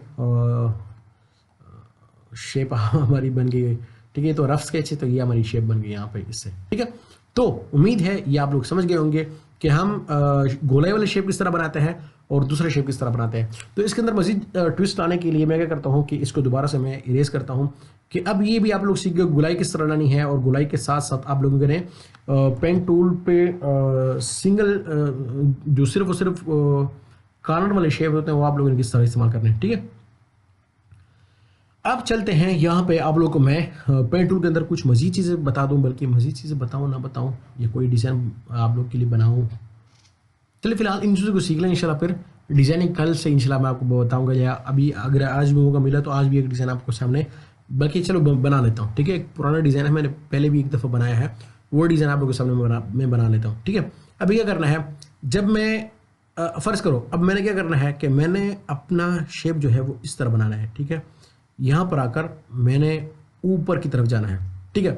शेप हमारी बन गई है, ठीक है। तो रफ स्केच है तो ये हमारी शेप बन गई यहाँ पे इससे, ठीक है। तो उम्मीद है ये आप लोग समझ गए होंगे कि हम गोलाई वाले शेप किस तरह बनाते हैं और दूसरे शेप किस तरह बनाते हैं। तो इसके अंदर मजीद ट्विस्ट लाने के लिए मैं क्या करता हूँ कि इसको दोबारा से मैं इरेज करता हूँ कि अब ये भी आप लोग सीख गए गोलाई किस तरह लानी है। और गोलाई के साथ साथ आप लोगों ने पेन टूल पे सिंगल जो सिर्फ और सिर्फ कॉर्नर वाले शेप होते हैं वो आप लोगों ने किस तरह इस्तेमाल करने हैं, ठीक है। अब चलते हैं यहाँ पे आप लोगों को मैं पेन टूल के अंदर कुछ मजीद चीज़ें बता दूं, बल्कि मजीद चीज़ें बताऊं ना बताऊं या कोई डिज़ाइन आप लोग के लिए बनाऊं। चलिए फिलहाल इन चीज़ों को सीख लें, इंशाल्लाह फिर डिज़ाइनिंग कल से इंशाल्लाह मैं आपको बताऊंगा, या अभी अगर आज भी मौका मिला तो आज भी एक डिज़ाइन आपको सामने, बल्कि चलो बना लेता हूँ, ठीक है। एक पुराना डिज़ाइन है, मैंने पहले भी एक दफ़ा बनाया है, वो डिज़ाइन आप लोगों के सामने मैं बना लेता हूँ, ठीक है। अभी क्या करना है, जब मैं फ़र्ज़ करो अब मैंने क्या करना है कि मैंने अपना शेप जो है वो इस तरह बनाना है, ठीक है। यहाँ पर आकर मैंने ऊपर की तरफ जाना है, ठीक है।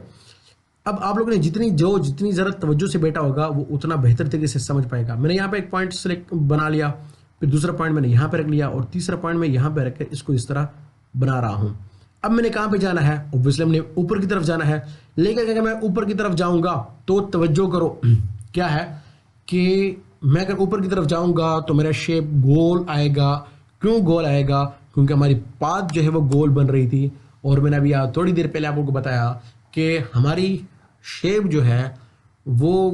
अब आप लोगों ने जितनी ज़रा तवज्जो से बैठा होगा वो उतना बेहतर तरीके से समझ पाएगा। मैंने यहाँ पे एक पॉइंट सेलेक्ट बना लिया, फिर दूसरा पॉइंट मैंने यहाँ पे रख लिया और तीसरा पॉइंट मैं यहाँ पे रख कर इसको इस तरह बना रहा हूँ। अब मैंने कहाँ पे जाना है, ऑब्वियसली मैंने ऊपर की तरफ जाना है। लेकिन अगर मैं ऊपर की तरफ जाऊँगा तो तवज्जो करो क्या है कि मैं अगर ऊपर की तरफ जाऊँगा तो मेरा शेप गोल आएगा। क्यों गोल आएगा, क्योंकि हमारी पाथ जो है वो गोल बन रही थी। और मैंने अभी थोड़ी देर पहले आप लोगों को बताया कि हमारी शेप जो है वो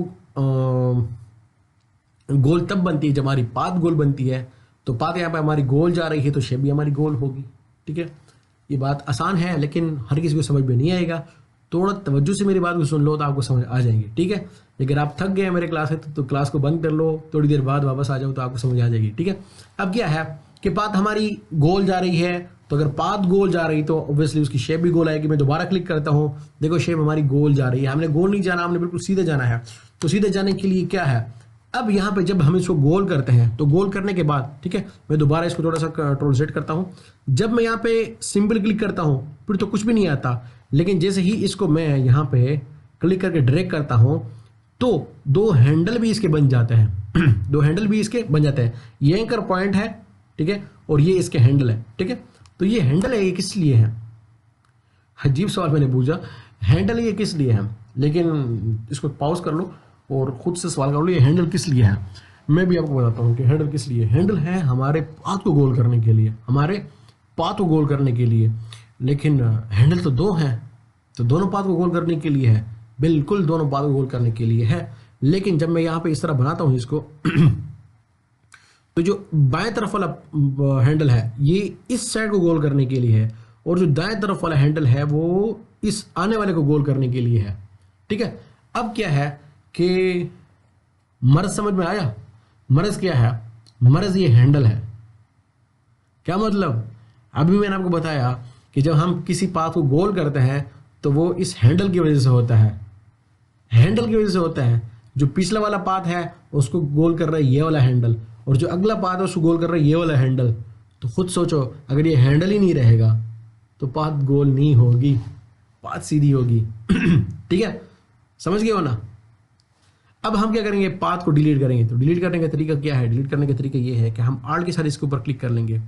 गोल तब बनती है जब हमारी पाथ गोल बनती है। तो पाथ यहाँ पे हमारी गोल जा रही है तो शेप भी हमारी गोल होगी, ठीक है। ये बात आसान है लेकिन हर किसी को समझ में नहीं आएगा। थोड़ा तवज्जो से मेरी बात को सुन लो तो आपको समझ आ जाएंगे, ठीक है। लेकिन आप थक गए मेरे क्लास से तो क्लास को बंद कर लो, थोड़ी देर बाद वापस आ जाओ तो आपको समझ आ जाएगी, ठीक है। अब क्या है कि पाथ हमारी गोल जा रही है, तो अगर पाथ गोल जा रही तो ऑब्वियसली उसकी शेप भी गोल आएगी। मैं दोबारा क्लिक करता हूँ, देखो शेप हमारी गोल जा रही है। हमने गोल नहीं जाना, हमने बिल्कुल सीधे जाना है। तो सीधे जाने के लिए क्या है, अब यहाँ पे जब हम इसको गोल करते हैं तो गोल करने के बाद, ठीक है, मैं दोबारा इसको थोड़ा सा कंट्रोल सेट करता हूँ। जब मैं यहाँ पे सिंपल क्लिक करता हूँ फिर तो कुछ भी नहीं आता, लेकिन जैसे ही इसको मैं यहाँ पे क्लिक करके ड्रैग करता हूँ तो दो हैंडल भी इसके बन जाते हैं। दो हैंडल भी इसके बन जाते हैं। ये एंकर पॉइंट है, ठीक है, और ये इसके हैंडल है, ठीक है। तो ये हैंडल है, ये किस लिए है, अजीब सवाल मैंने पूछा, हैंडल ये किस लिए है। लेकिन इसको पॉज कर लो और खुद से सवाल कर लो ये हैंडल किस लिए है। मैं भी आपको बताता हूँ कि हैंडल किस लिए। हैंडल है हमारे पाथ को गोल करने के लिए, हमारे पाथ को गोल करने के लिए। लेकिन हैंडल तो दो हैं, तो दोनों पाथ को गोल करने के लिए है। बिल्कुल दोनों पाथ को गोल करने के लिए है। लेकिन जब मैं यहाँ पे इस तरह बनाता हूँ इसको तो जो बाएं तरफ वाला हैंडल है ये इस साइड को गोल करने के लिए है, और जो दाएं तरफ वाला हैंडल है वो इस आने वाले को गोल करने के लिए है। ठीक है, अब क्या है कि मर्ज समझ में आया? मर्ज क्या है? मर्ज ये हैंडल है। क्या मतलब? अभी मैंने आपको बताया कि जब हम किसी पाथ को गोल करते हैं तो वो इस हैंडल की वजह से होता है, हैंडल की वजह से होता है। जो पिछला वाला पाथ है उसको गोल कर रहा है ये वाला हैंडल, और जो अगला पाथ है उसको गोल कर रहा है ये वाला हैंडल। तो खुद सोचो, अगर ये हैंडल ही नहीं रहेगा तो पाथ गोल नहीं होगी, पाथ सीधी होगी। ठीक है, समझ गए हो ना? अब हम क्या करेंगे, पाथ को डिलीट करेंगे। तो डिलीट करने का तरीका क्या है? डिलीट करने का तरीका ये है कि हम आर्ट के साथ इसके ऊपर क्लिक कर लेंगे।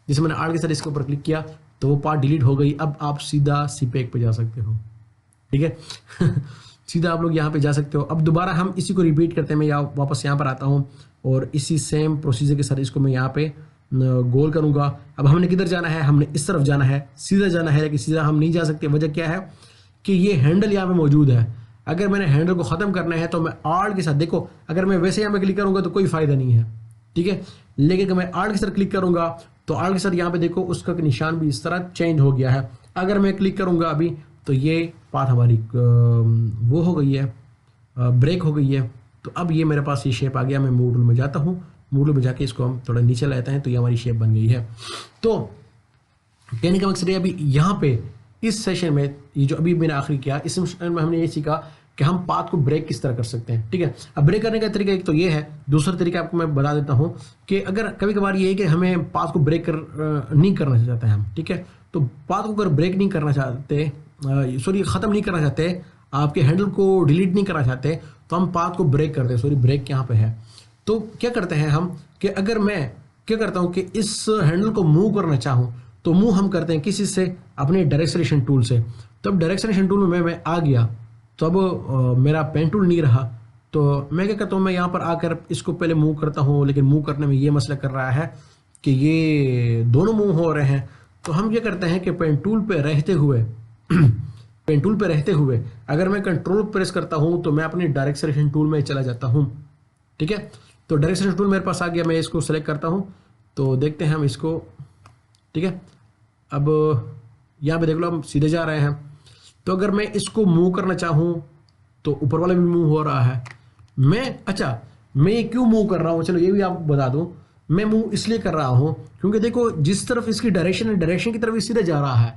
जैसे मैंने आर्ट के साथ इसके ऊपर क्लिक किया तो वो पाथ डिलीट हो गई। अब आप सीधा सीपेक पे जा सकते हो। ठीक है सीधा आप लोग यहाँ पे जा सकते हो। अब दोबारा हम इसी को रिपीट करते हैं। मैं वापस यहाँ पर आता हूँ और इसी सेम प्रोसीजर के साथ इसको मैं यहाँ पे गोल करूँगा। अब हमने किधर जाना है? हमने इस तरफ जाना है, सीधा जाना है। लेकिन सीधा हम नहीं जा सकते। वजह क्या है कि ये हैंडल यहाँ पे मौजूद है। अगर मैंने हैंडल को ख़त्म करना है तो मैं आर्ट के साथ, देखो अगर मैं वैसे यहाँ पे क्लिक करूँगा तो कोई फ़ायदा नहीं है। ठीक है, लेकिन अगर मैं आर्ट के साथ क्लिक करूँगा तो आर्ट के साथ यहाँ पे देखो उसका निशान भी इस तरह चेंज हो गया है। अगर मैं क्लिक करूँगा अभी तो ये पाथ हमारी वो हो गई है, ब्रेक हो गई है। तो अब ये मेरे पास ये शेप आ गया। मैं मूव टूल में जाता हूँ, मूव टूल में जाके इसको हम थोड़ा नीचे लाते हैं तो ये हमारी शेप बन गई है। तो कहने का मकसद है अभी यहाँ पे इस सेशन में, ये जो अभी मैंने आखिरी किया, इस सेशन में हमने ये सीखा कि हम पाथ को ब्रेक किस तरह कर सकते हैं। ठीक है, अब ब्रेक करने का तरीका एक तो ये है। दूसरा तरीका आपको मैं बता देता हूँ कि अगर कभी कभार ये है कि हमें पाथ को ब्रेक नहीं करना चाहते हैं हम। ठीक है, तो पाथ को अगर ब्रेक नहीं करना चाहते, सॉरी ख़त्म नहीं करना चाहते, आपके हैंडल को डिलीट नहीं करना चाहते, तो हम पाथ को ब्रेक करते हैं। सॉरी, ब्रेक यहाँ पे है। तो क्या करते हैं हम कि अगर मैं क्या करता हूँ कि इस हैंडल को मूव करना चाहूँ तो मूव हम करते हैं किसी से, अपने डायरेक्ट सिलेक्शन टूल से। तो अब डायरेक्ट सिलेक्शन टूल में मैं आ गया तो अब मेरा पेन टूल नहीं रहा। तो मैं क्या करता हूँ, मैं यहाँ पर आकर इसको पहले मूव करता हूँ, लेकिन मूव करने में ये मसला कर रहा है कि ये दोनों मूव हो रहे हैं। तो हम क्या करते हैं कि पेन टूल पे रहते हुए पेन टूल पे रहते हुए अगर मैं कंट्रोल प्रेस करता हूँ तो मैं अपने डायरेक्ट सिलेक्शन टूल में चला जाता हूँ। ठीक है, तो डायरेक्ट सिलेक्शन टूल मेरे पास आ गया। मैं इसको सेलेक्ट करता हूँ तो देखते हैं हम इसको। ठीक है, अब यहाँ पे देख लो हम सीधे जा रहे हैं। तो अगर मैं इसको मूव करना चाहूँ तो ऊपर वाला भी मूव हो रहा है। मैं ये क्यों मूव कर रहा हूँ, चलो ये भी आपको बता दूँ। मैं मूव इसलिए कर रहा हूँ क्योंकि देखो जिस तरफ इसकी डायरेक्शन है, डायरेक्शन की तरफ ये सीधे जा रहा है।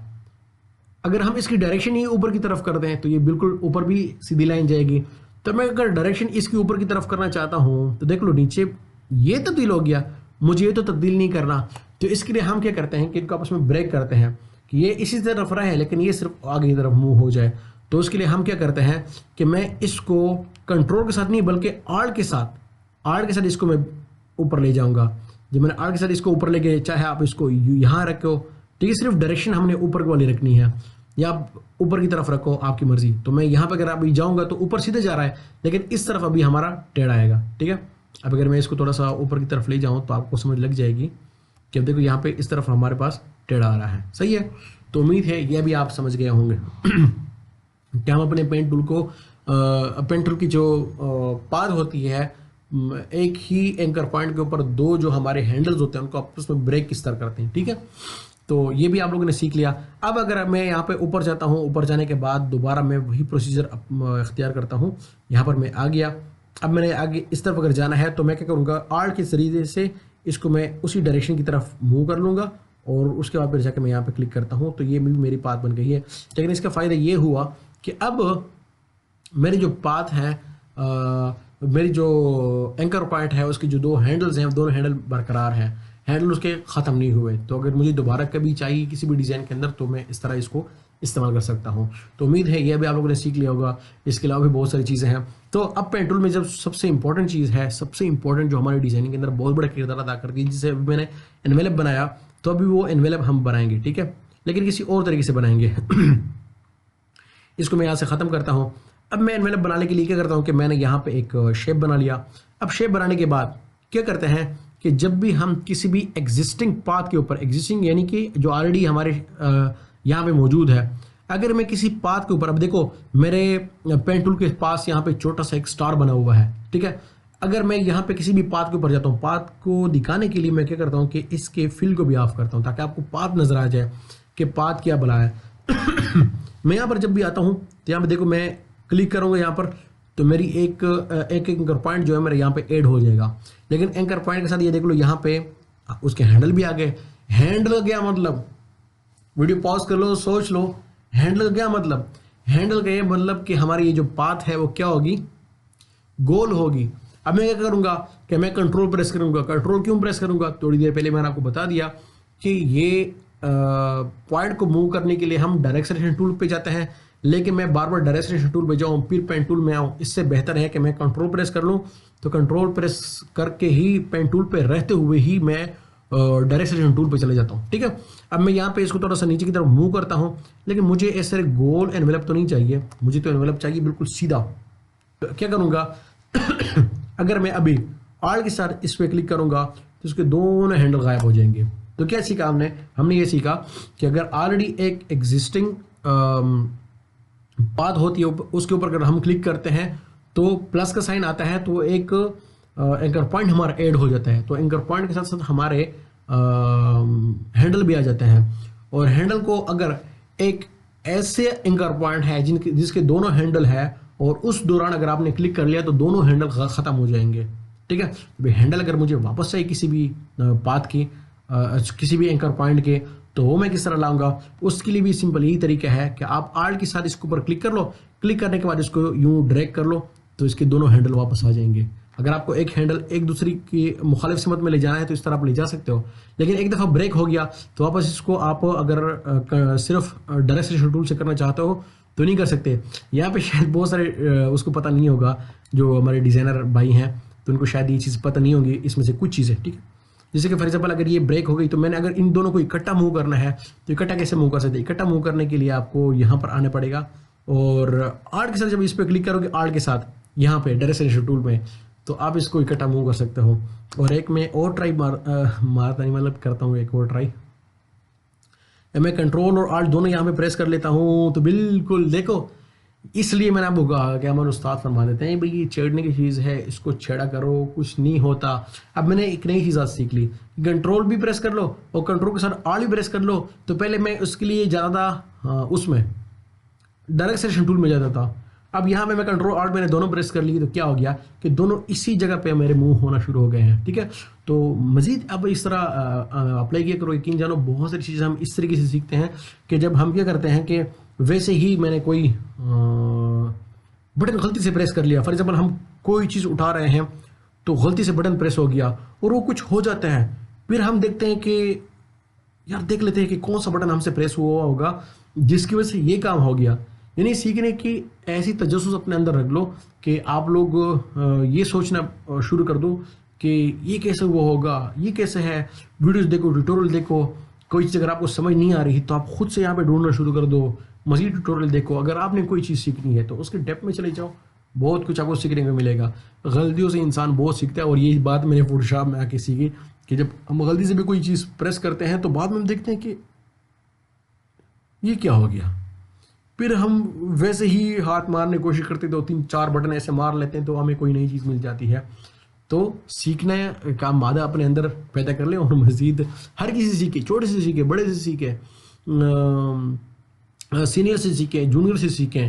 अगर हम इसकी डायरेक्शन ही ऊपर की तरफ कर दें तो ये बिल्कुल ऊपर भी सीधी लाइन जाएगी। तो मैं अगर डायरेक्शन इसकी ऊपर की तरफ करना चाहता हूँ तो देख लो नीचे ये तब्दील हो गया, मुझे ये तो तब्दील नहीं करना। तो इसके लिए हम क्या करते हैं कि इनको आपस में ब्रेक करते हैं कि ये इसी तरफ रहे लेकिन ये सिर्फ आगे की तरफ मूव हो जाए। तो उसके लिए हम क्या करते हैं कि मैं इसको कंट्रोल के साथ नहीं बल्कि आर्ट के साथ इसको मैं ऊपर ले जाऊंगा। जब मैंने आर्ट के साथ इसको ऊपर लेके, चाहे आप इसको यहाँ रखो, ठीक है, सिर्फ डायरेक्शन हमने ऊपर वाली रखनी है, या आप ऊपर की तरफ रखो, आपकी मर्जी। तो मैं यहाँ पे अगर अभी जाऊँगा तो ऊपर सीधे जा रहा है लेकिन इस तरफ अभी हमारा टेढ़ा आएगा। ठीक है, अब अगर मैं इसको थोड़ा सा ऊपर की तरफ ले जाऊँ तो आपको समझ लग जाएगी कि अब देखो यहाँ पे इस तरफ हमारे पास टेढ़ा आ रहा है। सही है, तो उम्मीद है ये भी आप समझ गए होंगे कि हम अपने पेन टूल की जो पाथ होती है, एक ही एंकर पॉइंट के ऊपर दो जो हमारे हैंडल्स होते हैं उनको आपस में ब्रेक किस तरह करते हैं। ठीक है, तो ये भी आप लोगों ने सीख लिया। अब अगर मैं यहाँ पे ऊपर जाता हूँ, ऊपर जाने के बाद दोबारा मैं वही प्रोसीजर इख्तियार करता हूँ। यहाँ पर मैं आ गया। अब मैंने आगे इस तरफ अगर जाना है तो मैं क्या करूँगा, आर्ट के जरिए से इसको मैं उसी डायरेक्शन की तरफ मूव कर लूँगा और उसके बाद फिर जाकर मैं यहाँ पे क्लिक करता हूँ तो ये भी मेरी पाथ बन गई है। लेकिन इसका फ़ायदा ये हुआ कि अब मेरी जो पाथ है, मेरी जो एंकर पॉइंट है, उसके जो दो हैंडल्स हैं, दोनों हैंडल बरकरार हैं, हैंडल उसके ख़त्म नहीं हुए। तो अगर मुझे दोबारा कभी चाहिए किसी भी डिज़ाइन के अंदर तो मैं इस तरह इसको इस्तेमाल कर सकता हूँ। तो उम्मीद है यह भी आप लोगों ने सीख लिया होगा। इसके अलावा भी बहुत सारी चीज़ें हैं। तो अब पेन टूल में जब सबसे इंपॉर्टेंट चीज़ है, सबसे इंपॉर्टेंट जो हमारी डिज़ाइनिंग के अंदर बहुत बड़ा किरदार अदा करती है, जिसे अभी मैंने एनवेलप बनाया, तो अभी वो एनवेलप हम बनाएंगे। ठीक है, लेकिन किसी और तरीके से बनाएंगे। इसको मैं यहाँ से ख़त्म करता हूँ। अब मैं एनवेलप बनाने के लिए क्या करता हूँ कि मैंने यहाँ पे एक शेप बना लिया। अब शेप बनाने के बाद क्या करते हैं कि जब भी हम किसी भी एग्जिस्टिंग पाथ के ऊपर, एग्जिस्टिंग यानी कि जो ऑलरेडी हमारे यहाँ पे मौजूद है, अगर मैं किसी पाथ के ऊपर, अब देखो मेरे पेन टूल के पास यहाँ पे छोटा सा एक स्टार बना हुआ है, ठीक है। अगर मैं यहाँ पे किसी भी पाथ के ऊपर जाता हूँ, पाथ को दिखाने के लिए मैं क्या करता हूँ कि इसके फिल को भी ऑफ करता हूँ ताकि आपको पाथ नजर आ जाए कि पाथ क्या बना है। मैं यहाँ पर जब भी आता हूँ तो यहाँ पे देखो मैं क्लिक करूँगा यहाँ पर, तो मेरी एक एंकर पॉइंट जो है मेरे यहाँ पे ऐड हो जाएगा। लेकिन एंकर पॉइंट के साथ ये देख लो यहाँ पे उसके हैंडल भी आ गए। हैंडल क्या मतलब, वीडियो पॉज कर लो, सोच लो, हैंडल का क्या मतलब, हैंडल का ये मतलब कि हमारी ये जो पाथ है वो क्या होगी, गोल होगी। अब मैं क्या करूंगा कि मैं कंट्रोल प्रेस करूंगा। कंट्रोल क्यों प्रेस करूंगा, थोड़ी देर पहले मैंने आपको बता दिया कि ये पॉइंट को मूव करने के लिए हम डायरेक्ट सिलेक्शन टूल पे जाते हैं, लेकिन मैं बार बार डायरेक्ट सिलेक्शन टूल पे जाऊँ फिर पेन टूल में आऊँ, इससे बेहतर है कि मैं कंट्रोल प्रेस कर लूँ। तो कंट्रोल प्रेस करके ही पेन टूल पे रहते हुए ही मैं डायरेक्ट सिलेक्शन टूल पे चले जाता हूँ, ठीक है। अब मैं यहाँ पे इसको थोड़ा सा नीचे की तरफ मूव करता हूँ, लेकिन मुझे ऐसे गोल एनवेलप तो नहीं चाहिए, मुझे तो एनवेलप चाहिए बिल्कुल सीधा। तो क्या करूँगा अगर मैं अभी आल के साथ इस पर क्लिक करूँगा तो उसके दोनों हैंडल गायब हो जाएंगे। तो क्या सीखा हमने ये सीखा कि अगर ऑलरेडी एक एग्जिस्टिंग पाथ होती है उसके ऊपर अगर हम क्लिक करते हैं तो प्लस का साइन आता है, तो एक एंकर पॉइंट हमारा ऐड हो जाता है। तो एंकर पॉइंट के साथ साथ हमारे हैंडल भी आ जाते हैं। और हैंडल को अगर एक ऐसे एंकर पॉइंट है जिसके दोनों हैंडल है और उस दौरान अगर आपने क्लिक कर लिया तो दोनों हैंडल खत्म हो जाएंगे, ठीक है। तो हैंडल अगर मुझे वापस चाहिए किसी भी पाथ की, किसी भी एंकर पॉइंट के, तो वो मैं किस तरह लाऊंगा, उसके लिए भी सिंपल यही तरीका है कि आप आल्ट के साथ इसके ऊपर क्लिक कर लो, क्लिक करने के बाद इसको यूं ड्रैग कर लो तो इसके दोनों हैंडल वापस आ जाएंगे। अगर आपको एक हैंडल एक दूसरी की मुखालिफ सिमत में ले जाना है तो इस तरह आप ले जा सकते हो, लेकिन एक दफ़ा ब्रेक हो गया तो वापस इसको आप अगर सिर्फ डायरेक्ट सिलेक्शन टूल से करना चाहते हो तो नहीं कर सकते। यहाँ पे शायद बहुत सारे उसको पता नहीं होगा, जो हमारे डिज़ाइनर भाई हैं तो उनको शायद ये चीज़ पता नहीं होगी, इसमें से कुछ चीज़ें, ठीक है। जैसे कि फॉर एग्जाम्पल अगर ये ब्रेक हो गई तो मैंने अगर इन दोनों को इकट्ठा मूव करना है तो इकट्ठा कैसे मूव कर सकते हैं। इकट्ठा मूव करने के लिए आपको यहाँ पर आने पड़ेगा और आर्ट के साथ जब इस पर क्लिक करोगे आर्ट के साथ यहाँ पे डायरेक्ट सिलेक्शन टूल में, तो आप इसको इकट्ठा मूव कर सकते हो। और एक मैं और ट्राई मारता नहीं, मतलब करता हूँ एक और ट्राई। मैं कंट्रोल और आल्ट दोनों यहाँ पे प्रेस कर लेता हूँ तो बिल्कुल देखो, इसलिए मैंने आपको कहा कि हमारे उस्ताद फरमा देते हैं भाई ये छेड़ने की चीज़ है, इसको छेड़ा करो, कुछ नहीं होता। अब मैंने एक नई चीज़ आज सीख ली, कंट्रोल भी प्रेस कर लो और कंट्रोल के साथ आल्ट भी प्रेस कर लो। तो पहले मैं उसके लिए ज़्यादा उसमें डायरेक्ट सिलेक्शन टूल में जाता था, अब यहाँ पे मैं कंट्रोल आल्ट मैंने दोनों प्रेस कर ली तो क्या हो गया कि दोनों इसी जगह पे मेरे मूव होना शुरू हो गए हैं, ठीक है। तो मज़ीद अब इस तरह अप्लाई किया करो, यकीन जानो बहुत सारी चीज़ें हम इस तरीके से सीखते हैं कि जब हम क्या करते हैं कि वैसे ही मैंने कोई बटन गलती से प्रेस कर लिया, फॉर एग्जाम्पल हम कोई चीज़ उठा रहे हैं तो गलती से बटन प्रेस हो गया और वो कुछ हो जाता है, फिर हम देखते हैं कि यार देख लेते हैं कि कौन सा बटन हमसे प्रेस हुआ होगा जिसकी वजह से ये काम हो गया। यानी सीखने की ऐसी तजस्सुस अपने अंदर रख लो कि आप लोग ये सोचना शुरू कर दो कि ये कैसे वो होगा, ये कैसे है। वीडियोस देखो, ट्यूटोरियल देखो, कोई चीज़ अगर आपको समझ नहीं आ रही तो आप खुद से यहाँ पे ढूंढना शुरू कर दो, मज़ीद ट्यूटोरियल देखो। अगर आपने कोई चीज़ सीखनी है तो उसके डेप्थ में चले जाओ, बहुत कुछ आपको सीखने को मिलेगा। गलतियों से इंसान बहुत सीखता है और यही बात मैंने फोटोशॉप में आके सीखी कि जब हम गलती से भी कोई चीज़ प्रेस करते हैं तो बाद में हम देखते हैं कि ये क्या हो गया, फिर हम वैसे ही हाथ मारने की कोशिश करते, 2-3-4 बटन ऐसे मार लेते हैं तो हमें कोई नई चीज़ मिल जाती है। तो सीखना का मादा अपने अंदर पैदा कर लें और मज़ीद हर किसी से सीखे, छोटे से सीखे, बड़े से सीखे, सीनियर से सीखें, जूनियर से सीखें,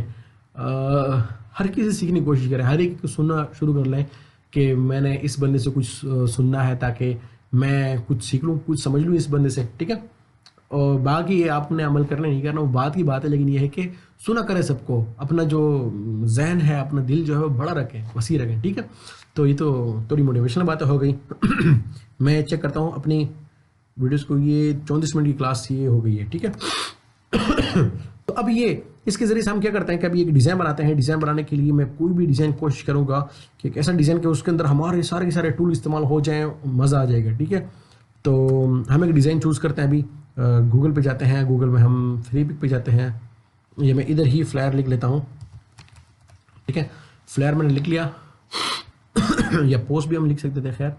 हर किसी से सीखने की कोशिश करें। हर एक को सुनना शुरू कर लें कि मैंने इस बंदे से कुछ सुनना है ताकि मैं कुछ सीख लूँ, कुछ समझ लूँ इस बंदे से, ठीक है। और बाकी ये आपने अमल करना नहीं करना वो बात की बात है, लेकिन ये है कि सुना करें सबको, अपना जो जहन है, अपना दिल जो है वो बड़ा रखें, वसी रखें, ठीक है। तो ये तो थोड़ी मोटिवेशनल बातें हो गई। मैं चेक करता हूँ अपनी वीडियोस को, ये 34 मिनट की क्लास ये हो गई है, ठीक है। तो अब ये इसके ज़रिए से हम क्या करते हैं कि अभी एक डिज़ाइन बनाते हैं। डिज़ाइन बनाने के लिए मैं कोई भी डिज़ाइन कोशिश करूँगा कि एक ऐसा डिज़ाइन कि उसके अंदर हमारे सारे के सारे टूल इस्तेमाल हो जाएँ, मज़ा आ जाएगा, ठीक है। तो हम एक डिज़ाइन चूज़ करते हैं। अभी गूगल पे जाते हैं, गूगल में हम फ्री पिक पे जाते हैं, ये मैं इधर ही फ्लायर लिख लेता हूँ, ठीक है। फ्लायर मैंने लिख लिया या पोस्ट भी हम लिख सकते थे, खैर।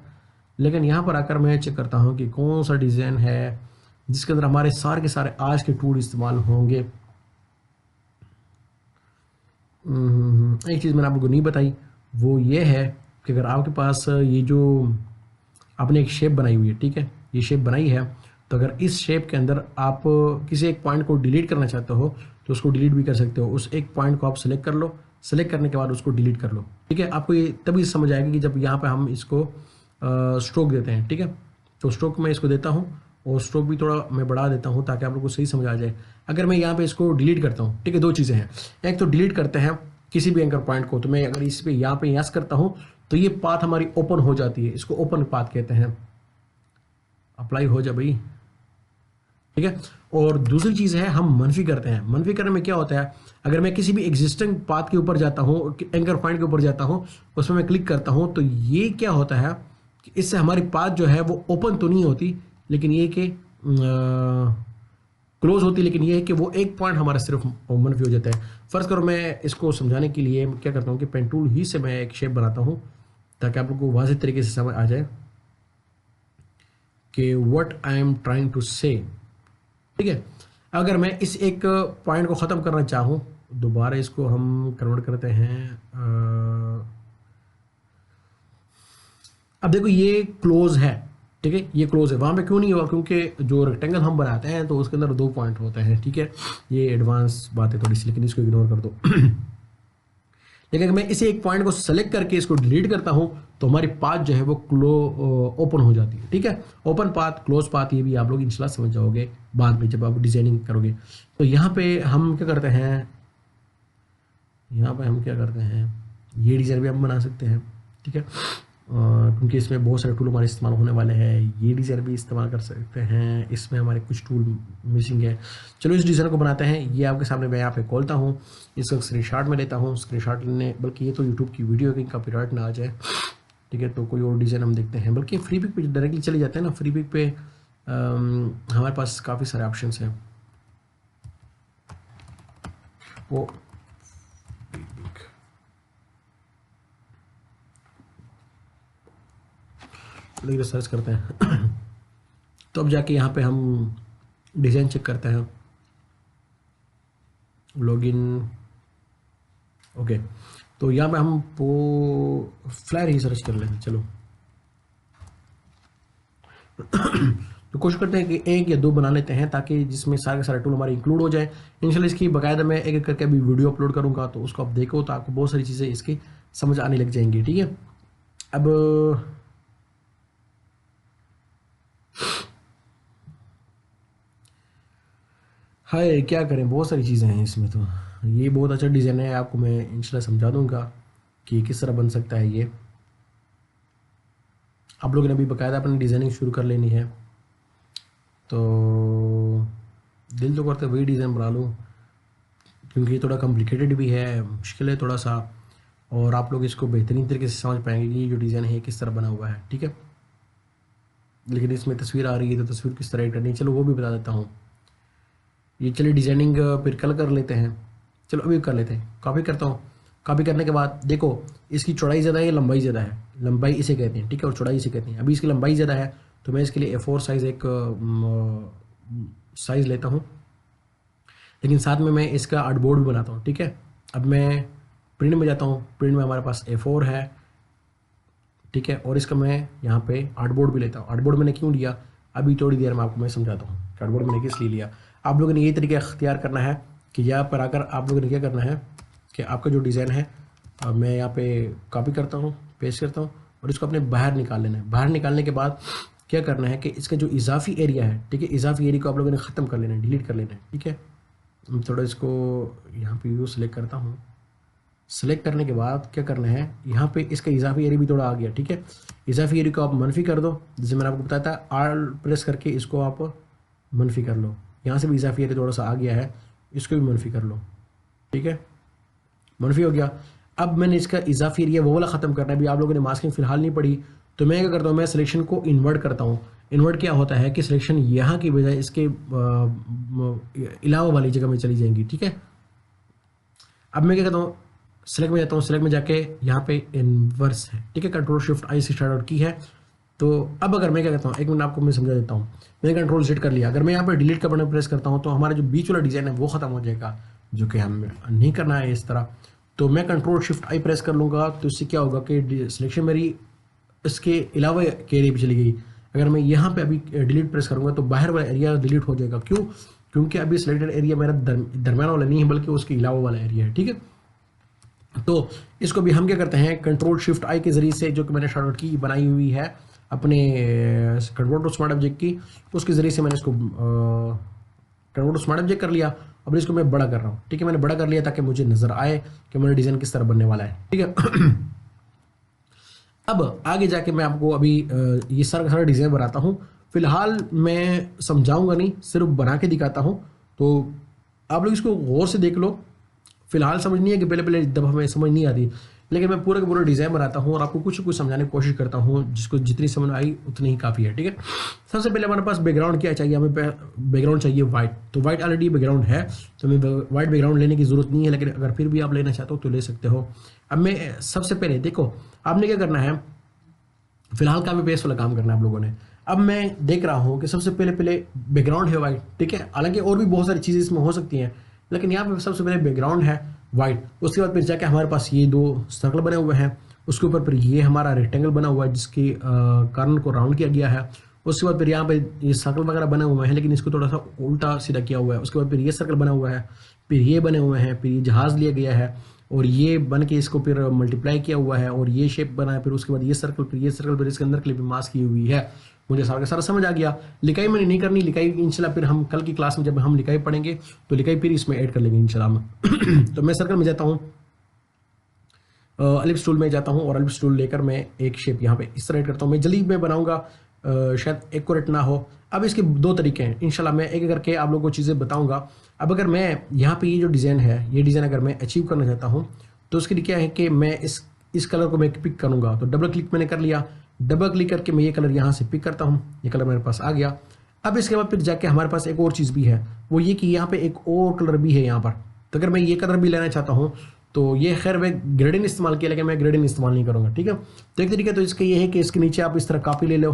लेकिन यहाँ पर आकर मैं चेक करता हूँ कि कौन सा डिज़ाइन है जिसके अंदर हमारे सारे के सारे आज के टूल इस्तेमाल होंगे। एक चीज़ मैंने आप लोगों को नहीं बताई, वो ये है कि अगर आपके पास ये जो आपने एक शेप बनाई हुई है, ठीक है, ये शेप बनाई है, तो अगर इस शेप के अंदर आप किसी एक पॉइंट को डिलीट करना चाहते हो तो उसको डिलीट भी कर सकते हो। उस एक पॉइंट को आप सेलेक्ट कर लो, सेलेक्ट करने के बाद उसको डिलीट कर लो, ठीक है। आपको ये तभी समझ आएगा कि जब यहाँ पे हम इसको स्ट्रोक देते हैं, ठीक है। तो स्ट्रोक मैं इसको देता हूँ और स्ट्रोक भी थोड़ा मैं बढ़ा देता हूँ ताकि आप लोग को सही समझ आ जाए। अगर मैं यहाँ पे इसको डिलीट करता हूँ, ठीक है, दो चीज़ें हैं। एक तो डिलीट करते हैं किसी भी एंकर पॉइंट को, तो मैं अगर इस पे यहाँ पे यस करता हूँ तो ये पाथ हमारी ओपन हो जाती है, इसको ओपन पाथ कहते हैं। अप्लाई हो जा भाई, ठीक है। और दूसरी चीज़ है हम मनफी करते हैं। मनफी करने में क्या होता है, अगर मैं किसी भी एग्जिस्टिंग पाथ के ऊपर जाता हूँ, एंकर पॉइंट के ऊपर जाता हूँ, उसमें मैं क्लिक करता हूँ, तो ये क्या होता है कि इससे हमारी पाथ जो है वो ओपन तो नहीं होती, लेकिन ये कि क्लोज होती, लेकिन ये है कि वो एक पॉइंट हमारा सिर्फ मनफी हो जाता है। फर्ज करो मैं इसको समझाने के लिए क्या करता हूँ कि पेन टूल ही से मैं एक शेप बनाता हूँ ताकि आप लोग को वाज़ेह तरीके से समझ आ जाए कि what I am trying to say, ठीक है। अगर मैं इस एक पॉइंट को ख़त्म करना चाहूँ, दोबारा इसको हम कन्वर्ट करते हैं। अब देखो ये क्लोज है, ठीक है, ये क्लोज है। वहाँ पे क्यों नहीं हुआ, क्योंकि जो रेक्टेंगल हम बनाते हैं तो उसके अंदर दो पॉइंट होते हैं, ठीक है। ये एडवांस बात है थोड़ी सी, लेकिन इसको इग्नोर कर दो। लेकिन अगर मैं इसे एक पॉइंट को सेलेक्ट करके इसको डिलीट करता हूं तो हमारी पाथ जो है वो ओपन हो जाती है, ठीक है। ओपन पाथ, क्लोज पाथ, ये भी आप लोग इंशाल्लाह समझ जाओगे बाद में जब आप डिजाइनिंग करोगे। तो यहाँ पे हम क्या करते हैं, ये डिज़ाइन भी हम बना सकते हैं, ठीक है। क्योंकि इसमें बहुत सारे टूल हमारे इस्तेमाल होने वाले हैं, ये डिज़ाइन भी इस्तेमाल कर सकते हैं, इसमें हमारे कुछ टूल मिसिंग है। चलो इस डिज़ाइन को बनाते हैं। ये आपके सामने मैं यहाँ पे खोलता हूँ, इसका स्क्रीनशॉट में लेता हूँ। स्क्रीनशॉट लेने, बल्कि ये तो यूट्यूब की वीडियो कहीं कॉपीराइट ना आ जाए, ठीक है। तो कोई और डिज़ाइन हम देखते हैं, बल्कि फ्री पिक पे डायरेक्टली चले जाते हैं ना। फ्री पिक पे हमारे पास काफ़ी सारे ऑप्शन हैं। वो लेकर सर्च करते हैं। तो अब जाके यहाँ पे हम डिज़ाइन चेक करते हैं, लॉगिन, ओके। तो यहाँ पे हम फ्लैर ही सर्च कर लेते हैं, चलो। तो कोशिश करते हैं कि एक या दो बना लेते हैं ताकि जिसमें सारे सारे टूल हमारे इंक्लूड हो जाए। इंशाल्लाह इसकी बाकायदा मैं एक एक करके अभी वीडियो अपलोड करूँगा, तो उसको आप देखो तो आपको बहुत सारी चीज़ें इसकी समझ आने लग जाएंगी, ठीक है। अब हाय क्या करें, बहुत सारी चीज़ें हैं इसमें। तो ये बहुत अच्छा डिज़ाइन है, आपको मैं इंशाल्लाह समझा दूंगा कि किस तरह बन सकता है ये। आप लोगों ने अभी बाकायदा अपनी डिज़ाइनिंग शुरू कर लेनी है, तो दिल तो करते वही डिज़ाइन बना लूँ, क्योंकि ये थोड़ा कॉम्प्लिकेटेड भी है, मुश्किल है थोड़ा सा, और आप लोग इसको बेहतरीन तरीके से समझ पाएंगे कि ये जो डिज़ाइन है किस तरह बना हुआ है, ठीक है। लेकिन इसमें तस्वीर आ रही है तो तस्वीर किस तरह करनी है, चलो वो भी बता देता हूँ। ये चलिए डिज़ाइनिंग फिर कल कर लेते हैं, चलो अभी कर लेते हैं। कॉपी करता हूँ, कॉपी करने के बाद देखो इसकी चौड़ाई ज़्यादा है, लंबाई ज़्यादा है। लंबाई इसे कहते हैं, ठीक है, और चौड़ाई इसे कहते हैं। अभी इसकी लंबाई ज़्यादा है तो मैं इसके लिए A4 साइज़ एक साइज़ लेता हूँ, लेकिन साथ में मैं इसका आर्टबोर्ड भी बनाता हूँ, ठीक है। अब मैं प्रिंट में जाता हूँ, प्रिंट में हमारे पास A4 है, ठीक है, और इसका मैं यहाँ पे आर्टबोर्ड भी लेता हूँ। आर्टबोर्ड मैंने क्यों लिया, अभी थोड़ी देर में आपको मैं समझाता हूँ आर्टबोर्ड मैंने किस लिए लिया। आप लोगों ने ये तरीका अख्तियार करना है कि यहाँ पर आकर आप लोगों ने क्या करना है कि आपका जो डिज़ाइन है मैं यहाँ पे कॉपी करता हूँ, पेस्ट करता हूँ, और इसको अपने बाहर निकाल लेना है। बाहर निकालने के बाद क्या करना है कि इसका जो इजाफी एरिया है, ठीक है, इजाफी एरिया को आप लोगों ने ख़त्म कर लेना है, डिलीट कर लेना है, ठीक है। थोड़ा इसको यहाँ पे व्यू सेलेक्ट करता हूँ। सेलेक्ट करने के बाद क्या करना है, यहाँ पे इसका इजाफी एरिया भी थोड़ा आ गया, ठीक है। इजाफी एरिया को आप मनफी कर दो, जैसे मैंने आपको बताया था, आर प्रेस करके इसको आप मनफी कर लो। यहाँ से भी इजाफी एरिया थोड़ा सा आ गया है, इसको भी मनफी कर लो, ठीक है, मनफी हो गया। अब मैंने इसका इजाफी एरिया वो वाला ख़त्म करना है। अभी आप लोगों ने मास्किंग फ़िलहाल नहीं पड़ी, तो मैं क्या करता हूँ, मैं सिलेक्शन को इन्वर्ट करता हूँ। इन्वर्ट क्या होता है कि सिलेक्शन यहाँ की बजाय इसके अलावा वाली जगह में चली जाएंगी, ठीक है। अब मैं क्या करता हूँ, सेलेक्ट में जाता हूँ, सेलेक्ट में जाके यहाँ पे इन्वर्स है, ठीक है, कंट्रोल शिफ्ट आई से स्टार्ट आउट की है। तो अब अगर मैं क्या करता हूँ, एक मिनट आपको मैं समझा देता हूँ। मैंने कंट्रोल सेट कर लिया, अगर मैं यहाँ पे डिलीट का बटन प्रेस करता हूँ तो हमारा जो बीच वाला डिज़ाइन है वो ख़त्म हो जाएगा, जो कि हम नहीं करना है इस तरह। तो मैं कंट्रोल शिफ्ट आई प्रेस कर लूँगा, तो इससे क्या होगा कि सिलेक्शन मेरी इसके अलावा के एरिया पे चली गई। अगर मैं यहाँ पे अभी डिलीट प्रेस करूँगा तो बाहर वाला एरिया डिलीट हो जाएगा। क्यों? क्योंकि अभी सिलेक्टेड एरिया मेरा दरमियान वाला नहीं है, बल्कि उसके अलावा वाला एरिया है। ठीक है, तो इसको भी हम क्या करते हैं, कंट्रोल शिफ्ट आई के ज़रिए से, जो कि मैंने शॉर्टकट की बनाई हुई है अपने कन्वर्ट टू स्मार्ट ऑब्जेक्ट की, उसके ज़रिए से मैंने इसको कन्वर्ट टू स्मार्ट ऑब्जेक्ट कर लिया। अब इसको मैं बड़ा कर रहा हूँ। ठीक है, मैंने बड़ा कर लिया ताकि मुझे नज़र आए कि मेरा डिज़ाइन किस तरह बनने वाला है। ठीक है अब आगे जाके मैं आपको अभी ये सारा डिज़ाइन बनाता हूँ। फिलहाल मैं समझाऊंगा नहीं, सिर्फ बना के दिखाता हूँ, तो आप लोग इसको गौर से देख लो। फिलहाल समझ नहीं है कि पहले जब हमें समझ नहीं आती, लेकिन मैं पूरा का पूरा डिज़ाइन बनाता हूँ और आपको कुछ कुछ समझाने की कोशिश करता हूँ, जिसको जितनी समझ आई उतनी ही काफ़ी है। ठीक है, सबसे पहले हमारे पास बैकग्राउंड क्या चाहिए, हमें बैकग्राउंड चाहिए वाइट। तो वाइट ऑलरेडी बैकग्राउंड है, तो हमें वाइट बैकग्राउंड लेने की ज़रूरत नहीं है, लेकिन अगर फिर भी आप लेना चाहते हो तो ले सकते हो। अब मैं सबसे पहले देखो, आपने क्या करना है, फिलहाल काफ़ी पेस वाला काम करना है आप लोगों ने। अब मैं देख रहा हूँ कि सबसे पहले बैकग्राउंड है वाइट। ठीक है, हालांकि और भी बहुत सारी चीज़ें इसमें हो सकती हैं, लेकिन यहाँ पे सबसे पहले बैकग्राउंड है वाइट। उसके बाद फिर जाके हमारे पास ये 2 सर्कल बने हुए हैं, उसके ऊपर फिर ये हमारा रेक्टेंगल बना हुआ है जिसके कॉर्नर को राउंड किया गया है। उसके बाद फिर यहाँ पे ये सर्कल वगैरह बने हुए हैं, लेकिन इसको थोड़ा सा उल्टा सीधा किया हुआ है। उसके बाद फिर ये सर्कल बना हुआ है, फिर ये बने हुए हैं, फिर ये जहाज़ लिया गया है, और ये बन के इसको फिर मल्टीप्लाई किया हुआ है, और ये शेप बना है। फिर उसके बाद ये सर्कल, फिर ये सर्कल, फिर इसके अंदर क्लिप मास्क की हुई है। मुझे सारा का सारा समझ आ गया। लिखाई मैंने नहीं करनी, लिखाई इंशाल्लाह फिर हम कल की क्लास में जब हम लिखाई पढ़ेंगे तो लिखाई फिर इसमें ऐड कर लेंगे इंशाल्लाह। तो मैं सर्कल में जाता हूँ, एलिप्स टूल में जाता हूँ, और एलिप्स टूल लेकर मैं एक शेप यहाँ पे इस तरह ऐड करता हूँ। मैं जल्दी में बनाऊंगा, शायद एक्यूरेट ना हो। अब इसके 2 तरीके हैं, इंशाल्लाह मैं एक करके आप लोगों को चीज़ें बताऊंगा। अब अगर मैं यहाँ पे ये जो डिज़ाइन है, ये डिज़ाइन अगर मैं अचीव करना चाहता हूँ, तो उसके लिए क्या है कि मैं इस कलर को मैं पिक करूँगा। तो डबल क्लिक मैंने कर लिया, डबल क्लिक करके मैं ये कलर यहाँ से पिक करता हूँ, ये कलर मेरे पास आ गया। अब इसके बाद फिर जाके हमारे पास एक और चीज़ भी है, वो ये कि यहाँ पे एक और कलर भी है यहाँ पर। तो अगर मैं ये कलर भी लेना चाहता हूँ, तो ये खैर मैं ग्रेडिंग इस्तेमाल किया, लेकिन मैं ग्रेडिंग इस्तेमाल नहीं करूँगा। ठीक है, तो एक तरीका तो इसका ये है कि इसके नीचे आप इस तरह कॉपी ले लो।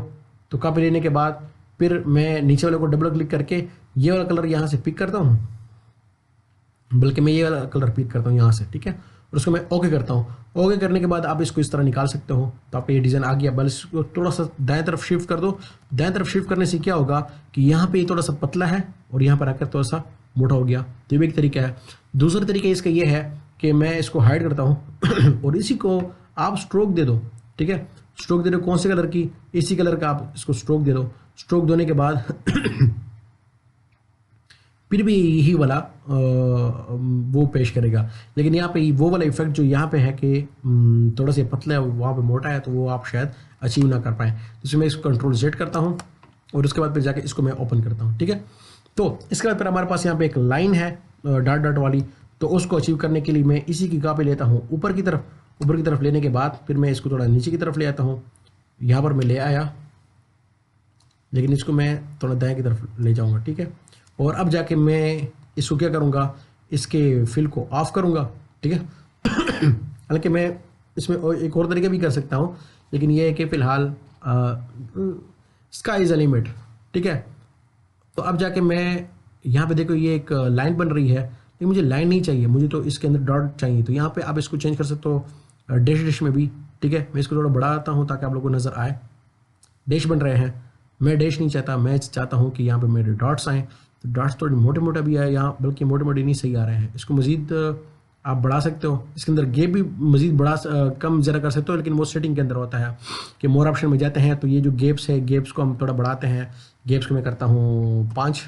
तो कॉपी लेने के बाद फिर मैं नीचे वाले को डबल क्लिक करके ये वाला कलर यहाँ से पिक करता हूँ, बल्कि मैं ये वाला कलर पिक करता हूँ यहाँ से। ठीक है, और उसको मैं ओके करता हूँ। ओके करने के बाद आप इसको इस तरह निकाल सकते हो। तो आपका ये डिज़ाइन आ गया। बस इसको थोड़ा सा दाएं तरफ शिफ्ट कर दो। दाएं तरफ शिफ्ट करने से क्या होगा कि यहाँ पे ये थोड़ा सा पतला है और यहाँ पर आकर थोड़ा सा मोटा हो गया। तो ये भी एक तरीका है। दूसरा तरीका इसका ये है कि मैं इसको हाइड करता हूँ और इसी को आप स्ट्रोक दे दो। ठीक है, स्ट्रोक दे दो कौन से कलर की, इसी कलर का आप इसको स्ट्रोक दे दो। स्ट्रोक देने के बाद फिर भी यही वाला वो पेश करेगा, लेकिन यहाँ पे वो वाला इफेक्ट जो यहाँ पे है कि थोड़ा सा पतला है, वहाँ पे मोटा है, तो वो आप शायद अचीव ना कर पाएँ। तो इसमें मैं इसको कंट्रोल Z करता हूँ और उसके बाद फिर जाके इसको मैं ओपन करता हूँ। ठीक है, तो इसके बाद फिर हमारे पास यहाँ पे एक लाइन है डॉट डॉट वाली, तो उसको अचीव करने के लिए मैं इसी की कॉपी लेता हूँ ऊपर की तरफ। ऊपर की तरफ लेने के बाद फिर मैं इसको थोड़ा नीचे की तरफ ले आता हूँ। यहाँ पर मैं ले आया, लेकिन इसको मैं थोड़ा दाएं की तरफ ले जाऊँगा। ठीक है, और अब जाके मैं इसको क्या करूँगा, इसके फिल को ऑफ करूँगा। ठीक है, हालांकि मैं इसमें एक और तरीका भी कर सकता हूँ, लेकिन ये है कि फ़िलहाल स्काई इज़ अ लिमिट। ठीक है, तो अब जाके मैं यहाँ पे देखो ये एक लाइन बन रही है, लेकिन मुझे लाइन नहीं चाहिए, मुझे तो इसके अंदर डॉट चाहिए। तो यहाँ पे आप इसको चेंज कर सकते हो डैश डैश में भी। ठीक है, मैं इसको थोड़ा बढ़ाता हूँ ताकि आप लोगों को नज़र आए। डैश बन रहे हैं, मैं डैश नहीं चाहता, मैं चाहता हूँ कि यहाँ पे मेरे डॉट्स आएँ। तो डॉट्स थोड़े मोटे मोटे भी आए यहाँ, बल्कि मोटे मोटे नहीं सही आ रहे हैं। इसको मज़ीद आप बढ़ा सकते हो। इसके अंदर गैप भी मज़ीद बढ़ा कम ज़रा कर सकते हो, लेकिन वो सेटिंग के अंदर होता है कि मोर ऑप्शन में जाते हैं तो ये जो गेप्स है, गेप्स को हम थोड़ा बढ़ाते हैं। गेप्स को मैं करता हूँ 5।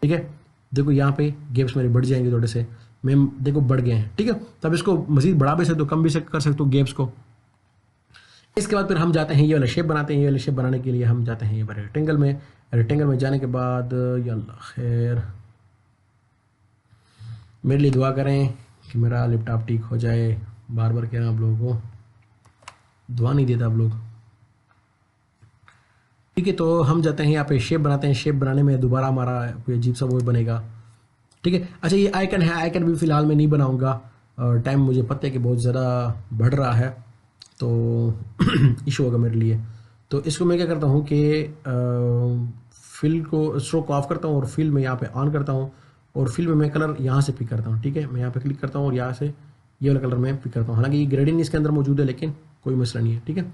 ठीक है, देखो यहाँ पे गेप्स मेरे बढ़ जाएंगे थोड़े से, मैं देखो बढ़ गए हैं। ठीक है, तब इसको मज़ीद बढ़ा भी सकते हो, कम भी कर सकते हो गेप्स को। इसके बाद फिर हम जाते हैं ये वाला शेप बनाते हैं। ये वाला शेप बनाने के लिए हम जाते हैं ये रेक्टेंगल में। रेक्टेंगल में जाने के बाद या अल्लाह खैर, मेरे लिए दुआ करें कि मेरा लैपटॉप ठीक हो जाए। बार बार कह रहा हूँ आप लोगों को, दुआ नहीं देता आप लोग। ठीक है, तो हम जाते हैं यहाँ पे शेप बनाते हैं। शेप बनाने में दोबारा हमारा कोई अजीब सा वो बनेगा। ठीक है, अच्छा ये आइकन है, आइकन भी फ़िलहाल मैं नहीं बनाऊँगा। टाइम मुझे पता है कि बहुत ज़्यादा बढ़ रहा है, तो इशू होगा मेरे लिए। तो इसको मैं क्या करता हूँ कि फिल को स्ट्रोक ऑफ करता हूँ और फिल में यहाँ पे ऑन करता हूँ, और फिल में मैं कलर यहाँ से पिक करता हूँ। ठीक है, मैं यहाँ पे क्लिक करता हूँ और यहाँ से ये वाला कलर मैं पिक करता हूँ। हालांकि ये ग्रेडियंट इसके अंदर मौजूद है लेकिन कोई मसला नहीं है, ठीक है।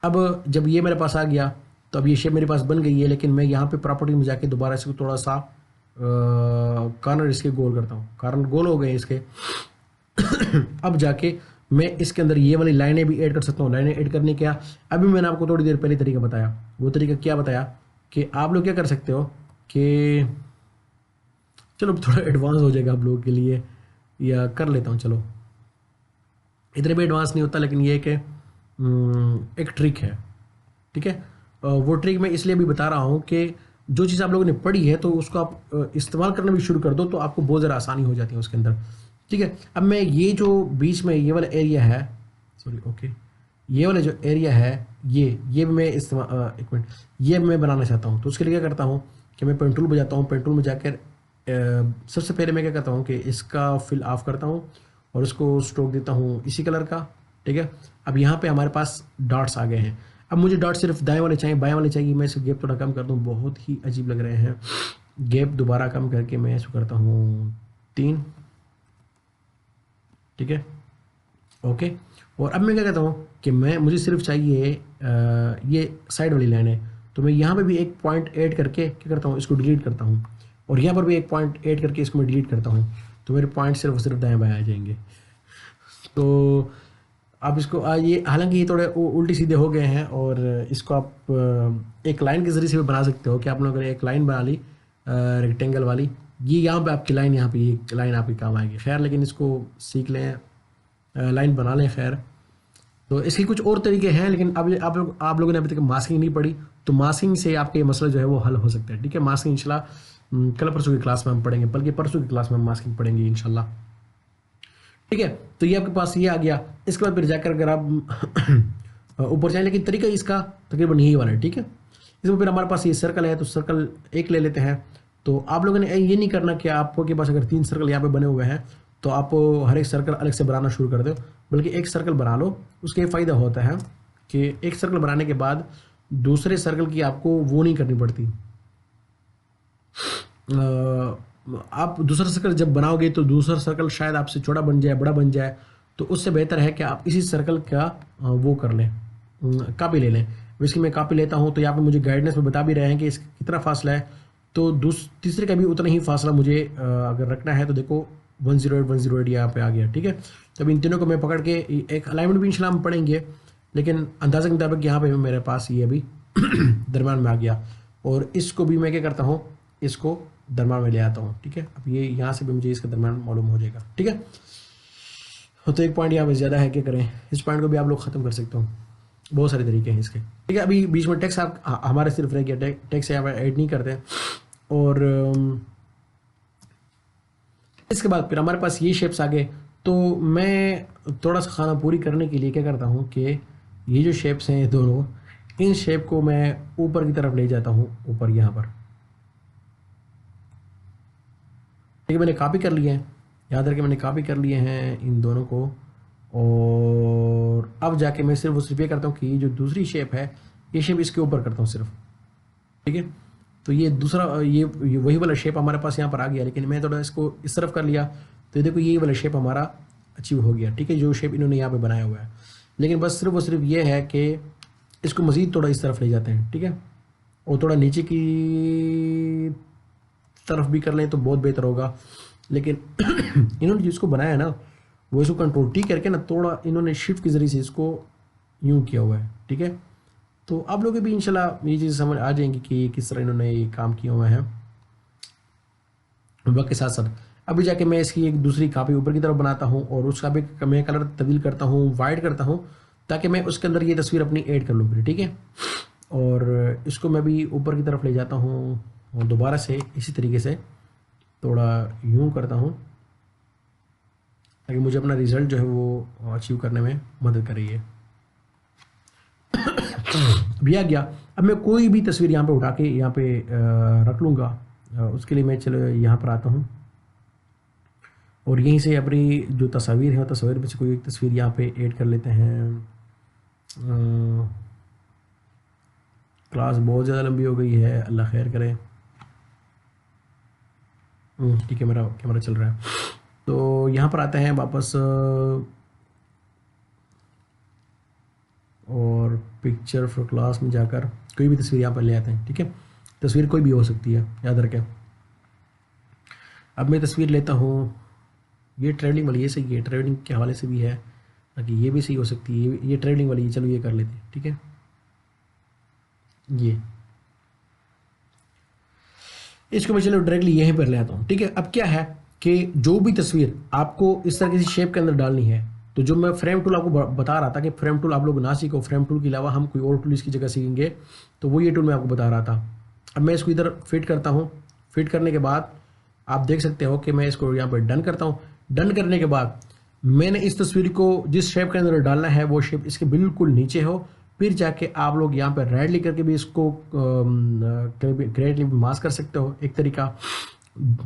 अब जब ये मेरे पास आ गया तो अब ये शेप मेरे पास बन गई है, लेकिन मैं यहाँ पे प्रॉपर्टी में जाके दोबारा इसको थोड़ा सा कॉर्नर इसके गोल करता हूँ। कॉर्नर गोल हो गए इसके। अब जाके मैं इसके अंदर ये वाली लाइनें भी ऐड कर सकता हूँ। लाइनें ऐड करने क्या, अभी मैंने आपको थोड़ी देर पहले तरीका बताया। वो तरीका क्या बताया कि आप लोग क्या कर सकते हो कि चलो थोड़ा एडवांस हो जाएगा आप लोगों के लिए, या कर लेता हूँ, चलो इतने भी एडवांस नहीं होता, लेकिन ये कि एक ट्रिक है, ठीक है। वो ट्रिक मैं इसलिए भी बता रहा हूँ कि जो चीज़ आप लोगों ने पढ़ी है तो उसको आप इस्तेमाल करना भी शुरू कर दो तो आपको बहुत ज़्यादा आसानी हो जाती है उसके अंदर, ठीक है। अब मैं ये जो बीच में ये वाला एरिया है, सॉरी ओके, ये वाला जो एरिया है ये भी मैं इस्तेमाल, एक मिनट, ये मैं बनाना चाहता हूँ। तो उसके लिए क्या करता हूँ कि मैं पेन टूल पर जाता हूँ। पेन टूल में जाकर सबसे पहले मैं क्या करता हूँ कि इसका फिल ऑफ करता हूँ और उसको स्ट्रोक देता हूँ इसी कलर का, ठीक है। अब यहाँ पे हमारे पास डॉट्स आ गए हैं। अब मुझे डॉट सिर्फ दाएं वाले चाहिए, बाएं वाले चाहिए। मैं इसको गैप थोड़ा कम कर दूँ, बहुत ही अजीब लग रहे हैं। गैप दोबारा कम करके मैं इसको करता हूँ 3, ठीक है, ओके। और अब मैं क्या कहता हूँ कि मुझे सिर्फ चाहिए ये साइड वाली लाइन है, तो मैं यहाँ पे भी एक पॉइंट ऐड करके क्या करता हूँ, इसको डिलीट करता हूँ। और यहाँ पर भी एक पॉइंट ऐड करके इसको मैं डिलीट करता हूँ। तो मेरे पॉइंट सिर्फ दाएं बाएं आ जाएंगे। तो आप इसको ये हालांकि ये थोड़े उल्टी सीधे हो गए हैं, और इसको आप एक लाइन के ज़रिए से भी बना सकते हो कि आप लोगों ने एक लाइन बना ली रेक्टेंगल वाली, ये यहाँ पे आपकी लाइन, यहाँ पे ये लाइन आपके काम आएगी। खैर लेकिन इसको सीख लें, लाइन बना लें। खैर तो इसके कुछ और तरीके हैं, लेकिन अब आप लोगों ने अभी तक मास्किंग नहीं पढ़ी, तो मास्किंग से आपके ये मसला जो है वो हल हो सकता है, ठीक है। मास्किंग इंशाल्लाह कल परसों की क्लास में हम पढ़ेंगे, बल्कि परसों की क्लास में हम मास्किंग पढ़ेंगे इंशाल्लाह, ठीक है। तो ये आपके पास ये आ गया। इसके बाद फिर जाकर अगर आप ऊपर जाए, लेकिन तरीका इसका तकरीबन यही वाला है, ठीक है। इसमें फिर हमारे पास ये सर्कल है, तो सर्कल एक ले लेते हैं। तो आप लोगों ने ये नहीं करना कि आपके पास अगर 3 सर्कल यहाँ पे बने हुए हैं तो आप हर एक सर्कल अलग से बनाना शुरू कर दो, बल्कि एक सर्कल बना लो। उसका ये फ़ायदा होता है कि एक सर्कल बनाने के बाद दूसरे सर्कल की आपको वो नहीं करनी पड़ती। आप दूसरा सर्कल जब बनाओगे तो दूसरा सर्कल शायद आपसे छोटा बन जाए, बड़ा बन जाए, तो उससे बेहतर है कि आप इसी सर्कल का वो कर लें, कापी ले लें। वैसे मैं कापी लेता हूँ, तो यहाँ पे मुझे गाइडेंस में बता भी रहे हैं कि इसका कितना फासला है, तो तीसरे का भी उतना ही फासला मुझे अगर रखना है। तो देखो 108 108 यहाँ पे आ गया, ठीक है। तो अब इन तीनों को मैं पकड़ के एक अलाइनमेंट भी इंशाल्लाह हम पढ़ेंगे, लेकिन अंदाज़े के मुताबिक यहाँ पे मेरे पास ये अभी दरम्यान में आ गया। और इसको भी मैं क्या करता हूँ, इसको दरम्यान में ले आता हूँ, ठीक है। अब ये यहाँ से भी मुझे इसका दरम्यान मालूम हो जाएगा, ठीक है। तो एक पॉइंट यहाँ पे ज़्यादा है, क्या करें, इस पॉइंट को भी आप लोग ख़त्म कर सकते हो। बहुत सारे तरीके हैं इसके, ठीक है। अभी बीच में टेक्स्ट हमारे सिर्फ रह गया, टेक्स्ट यहाँ पर ऐड नहीं करते। और इसके बाद फिर हमारे पास ये शेप्स आ गए। तो मैं थोड़ा सा खाना पूरी करने के लिए क्या करता हूँ कि ये जो शेप्स हैं दोनों, इन शेप को मैं ऊपर की तरफ ले जाता हूँ, ऊपर यहाँ पर, ठीक है। मैंने कॉपी कर लिए हैं, याद रखें मैंने कॉपी कर लिए हैं इन दोनों को। और अब जाके मैं सिर्फ ये करता हूँ कि ये जो दूसरी शेप है, ये शेप इसके ऊपर करता हूँ सिर्फ, ठीक है। तो ये दूसरा ये वही वाला शेप हमारे पास यहाँ पर आ गया, लेकिन मैं थोड़ा इसको इस तरफ कर लिया, तो ये देखो ये वाला शेप हमारा अचीव हो गया, ठीक है, जो शेप इन्होंने यहाँ पे बनाया हुआ है। लेकिन बस सिर्फ ये है कि इसको मज़ीद थोड़ा इस तरफ ले जाते हैं, ठीक है, और थोड़ा नीचे की तरफ भी कर लें तो बहुत बेहतर होगा। लेकिन इन्होंने जिसको बनाया ना, वो इसको कंट्रोल टी करके ना थोड़ा इन्होंने शिफ्ट के ज़रिए से इसको यूँ किया हुआ है, ठीक है। तो आप लोग भी इंशाल्लाह ये चीज़ समझ आ जाएंगी कि किस तरह इन्होंने ये काम किया हुआ है। वक्त के साथ साथ अभी जाके मैं इसकी एक दूसरी कापी ऊपर की तरफ बनाता हूँ, और उसका भी मैं कलर तब्दील करता हूँ, वाइट करता हूँ, ताकि मैं उसके अंदर ये तस्वीर अपनी ऐड कर लूँ फिर, ठीक है। और इसको मैं भी ऊपर की तरफ ले जाता हूँ, और दोबारा से इसी तरीके से थोड़ा यूँ करता हूँ, ताकि मुझे अपना रिज़ल्ट जो है वो अचीव करने में मदद करे। ये भी आ गया। अब मैं कोई भी तस्वीर यहाँ पे उठा के यहाँ पे रख लूँगा। उसके लिए मैं चलो यहाँ पर आता हूँ, और यहीं से अपनी जो तस्वीर है, तस्वीर में से कोई एक तस्वीर यहाँ पे ऐड कर लेते हैं। क्लास बहुत ज़्यादा लंबी हो गई है, अल्लाह खैर करे। ठीक है, मेरा कैमरा चल रहा है। तो यहाँ पर आते हैं वापस और पिक्चर फॉर क्लास में जाकर कोई भी तस्वीर यहाँ पर ले आते हैं। ठीक है, तस्वीर कोई भी हो सकती है, याद रखें। अब मैं तस्वीर लेता हूँ, ये ट्रैवलिंग वाली, ये सही है, ट्रैवलिंग के हवाले से भी है, ताकि ये भी सही हो सकती है। ये ट्रैवलिंग वाली है, चलो ये कर लेते हैं। ठीक है, ये इसको मैं चलो डायरेक्टली यहीं पर ले आता हूँ। ठीक है, अब क्या है कि जो भी तस्वीर आपको इस तरह किसी शेप के अंदर डालनी है, तो जो मैं फ्रेम टूल आपको बता रहा था कि फ्रेम टूल आप लोग ना सीखो, फ्रेम टूल के अलावा हम कोई और टूल इसकी जगह सीखेंगे, तो वो ये टूल मैं आपको बता रहा था। अब मैं इसको इधर फिट करता हूँ। फिट करने के बाद आप देख सकते हो कि मैं इसको यहाँ पर डन करता हूँ। डन करने के बाद मैंने इस तस्वीर को जिस शेप के अंदर डालना है वो शेप इसके बिल्कुल नीचे हो। फिर जाके आप लोग यहाँ पर राइट क्लिक करके भी इसको क्रिएटली मास्क कर सकते हो, एक तरीका।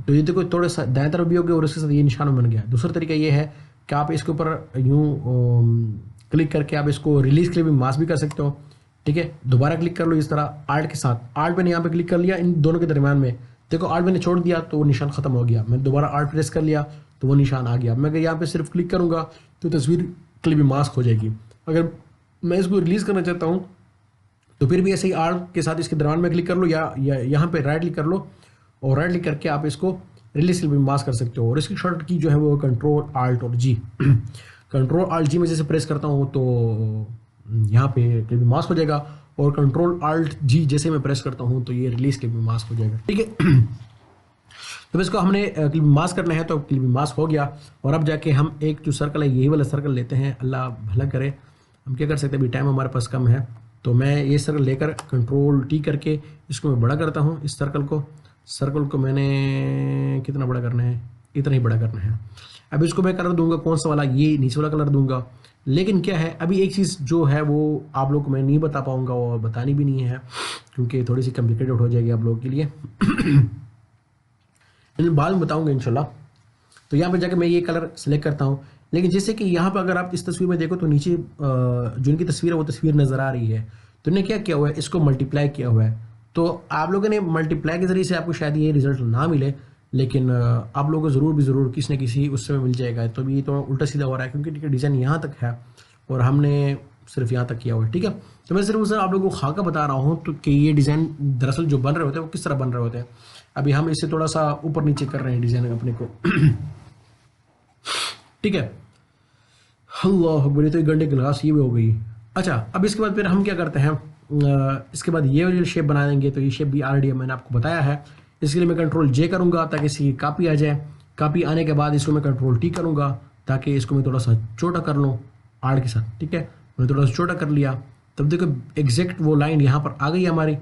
तो ये देखो थोड़ा सा दाएं तरफ भी हो गया और उसके साथ ये निशान बन गया। दूसरा तरीका ये है कि आप इसके ऊपर यूं क्लिक करके आप इसको रिलीज के लिए भी मास्क भी कर सकते हो। ठीक है, दोबारा क्लिक कर लो इस तरह आर्ट के साथ। आर्ट मैंने यहाँ पे क्लिक कर लिया इन दोनों के दरम्यान में, देखो आर्ट मैंने छोड़ दिया तो वो निशान खत्म हो गया। मैं दोबारा आर्ट प्रेस कर लिया तो वो निशान आ गया। मैं अगर यहाँ पे सिर्फ क्लिक करूंगा तो तस्वीर के लिए भी मास्क हो जाएगी। अगर मैं इसको रिलीज करना चाहता हूँ तो फिर भी ऐसे ही आर्ट के साथ इसके दरम्यान में क्लिक कर लो या यहाँ पे राइट क्लिक कर लो और राइट क्लिक करके आप इसको रिलीज के लिए भी मास्क कर सकते हो। और इसकी शॉर्ट की जो है वो कंट्रोल आल्ट और जी कंट्रोल आल्ट जी में जैसे प्रेस करता हूँ तो यहाँ पे भी मास्क हो जाएगा, और कंट्रोल आल्ट जी जैसे मैं प्रेस करता हूँ तो ये रिलीज के भी मास्क हो जाएगा। ठीक है, तो इसको हमने क्लिप मास्क करना है तो क्लिप मास्क हो गया। और अब जाके हम एक जो सर्कल है यही वाला सर्कल लेते हैं, अल्लाह भला करे। हम क्या कर सकते हैं, अभी टाइम हमारे पास कम है, तो मैं ये सर्कल लेकर कंट्रोल टी करके इसको मैं बड़ा करता हूँ। इस सर्कल को मैंने कितना बड़ा करना है, इतना ही बड़ा करना है। अब इसको मैं कलर दूंगा कौन सा वाला, ये नीचे वाला कलर दूंगा। लेकिन क्या है, अभी एक चीज़ जो है वो आप लोग को मैं नहीं बता पाऊंगा और बतानी भी नहीं है क्योंकि थोड़ी सी कॉम्प्लिकेटेड हो जाएगी आप लोगों के लिए बाद में बताऊंगा इंशाल्लाह। तो यहाँ पे जाकर मैं ये कलर सेलेक्ट करता हूँ। लेकिन जैसे कि यहाँ पर अगर आप इस तस्वीर में देखो तो नीचे जो इनकी तस्वीर है वो तस्वीर नज़र आ रही है। तो इन्हें क्या किया हुआ है, इसको मल्टीप्लाई किया हुआ है। तो आप लोगों ने मल्टीप्लाई के ज़रिए से आपको शायद ये रिजल्ट ना मिले, लेकिन आप लोगों को ज़रूर किसी न किसी उससे मिल जाएगा। तो ये तो उल्टा सीधा हो रहा है क्योंकि डिज़ाइन यहाँ तक है और हमने सिर्फ यहाँ तक किया हुआ है। ठीक है, तो मैं सिर्फ उससे आप लोगों को खाका बता रहा हूँ तो कि ये डिज़ाइन दरअसल जो बन रहे होते हैं वो किस तरह बन रहे होते हैं। अभी हम इससे थोड़ा सा ऊपर नीचे कर रहे हैं डिज़ाइन अपने को ठीक है, अल्लाह अकबर, तो एक घंटे गिलास ये भी हो गई। अच्छा, अब इसके बाद फिर हम क्या करते हैं, इसके बाद ये वाली शेप बना देंगे। तो ये शेप भी ऑलरेडी मैंने आपको बताया है। इसके लिए मैं कंट्रोल जे करूँगा ताकि इसकी कापी आ जाए। कापी आने के बाद इसको मैं कंट्रोल टी करूँगा ताकि इसको मैं थोड़ा सा छोटा कर लूँ आर्ट के साथ। ठीक है, मैंने थोड़ा सा छोटा कर लिया, तब देखो एग्जैक्ट वो लाइन यहाँ पर आ गई हमारी।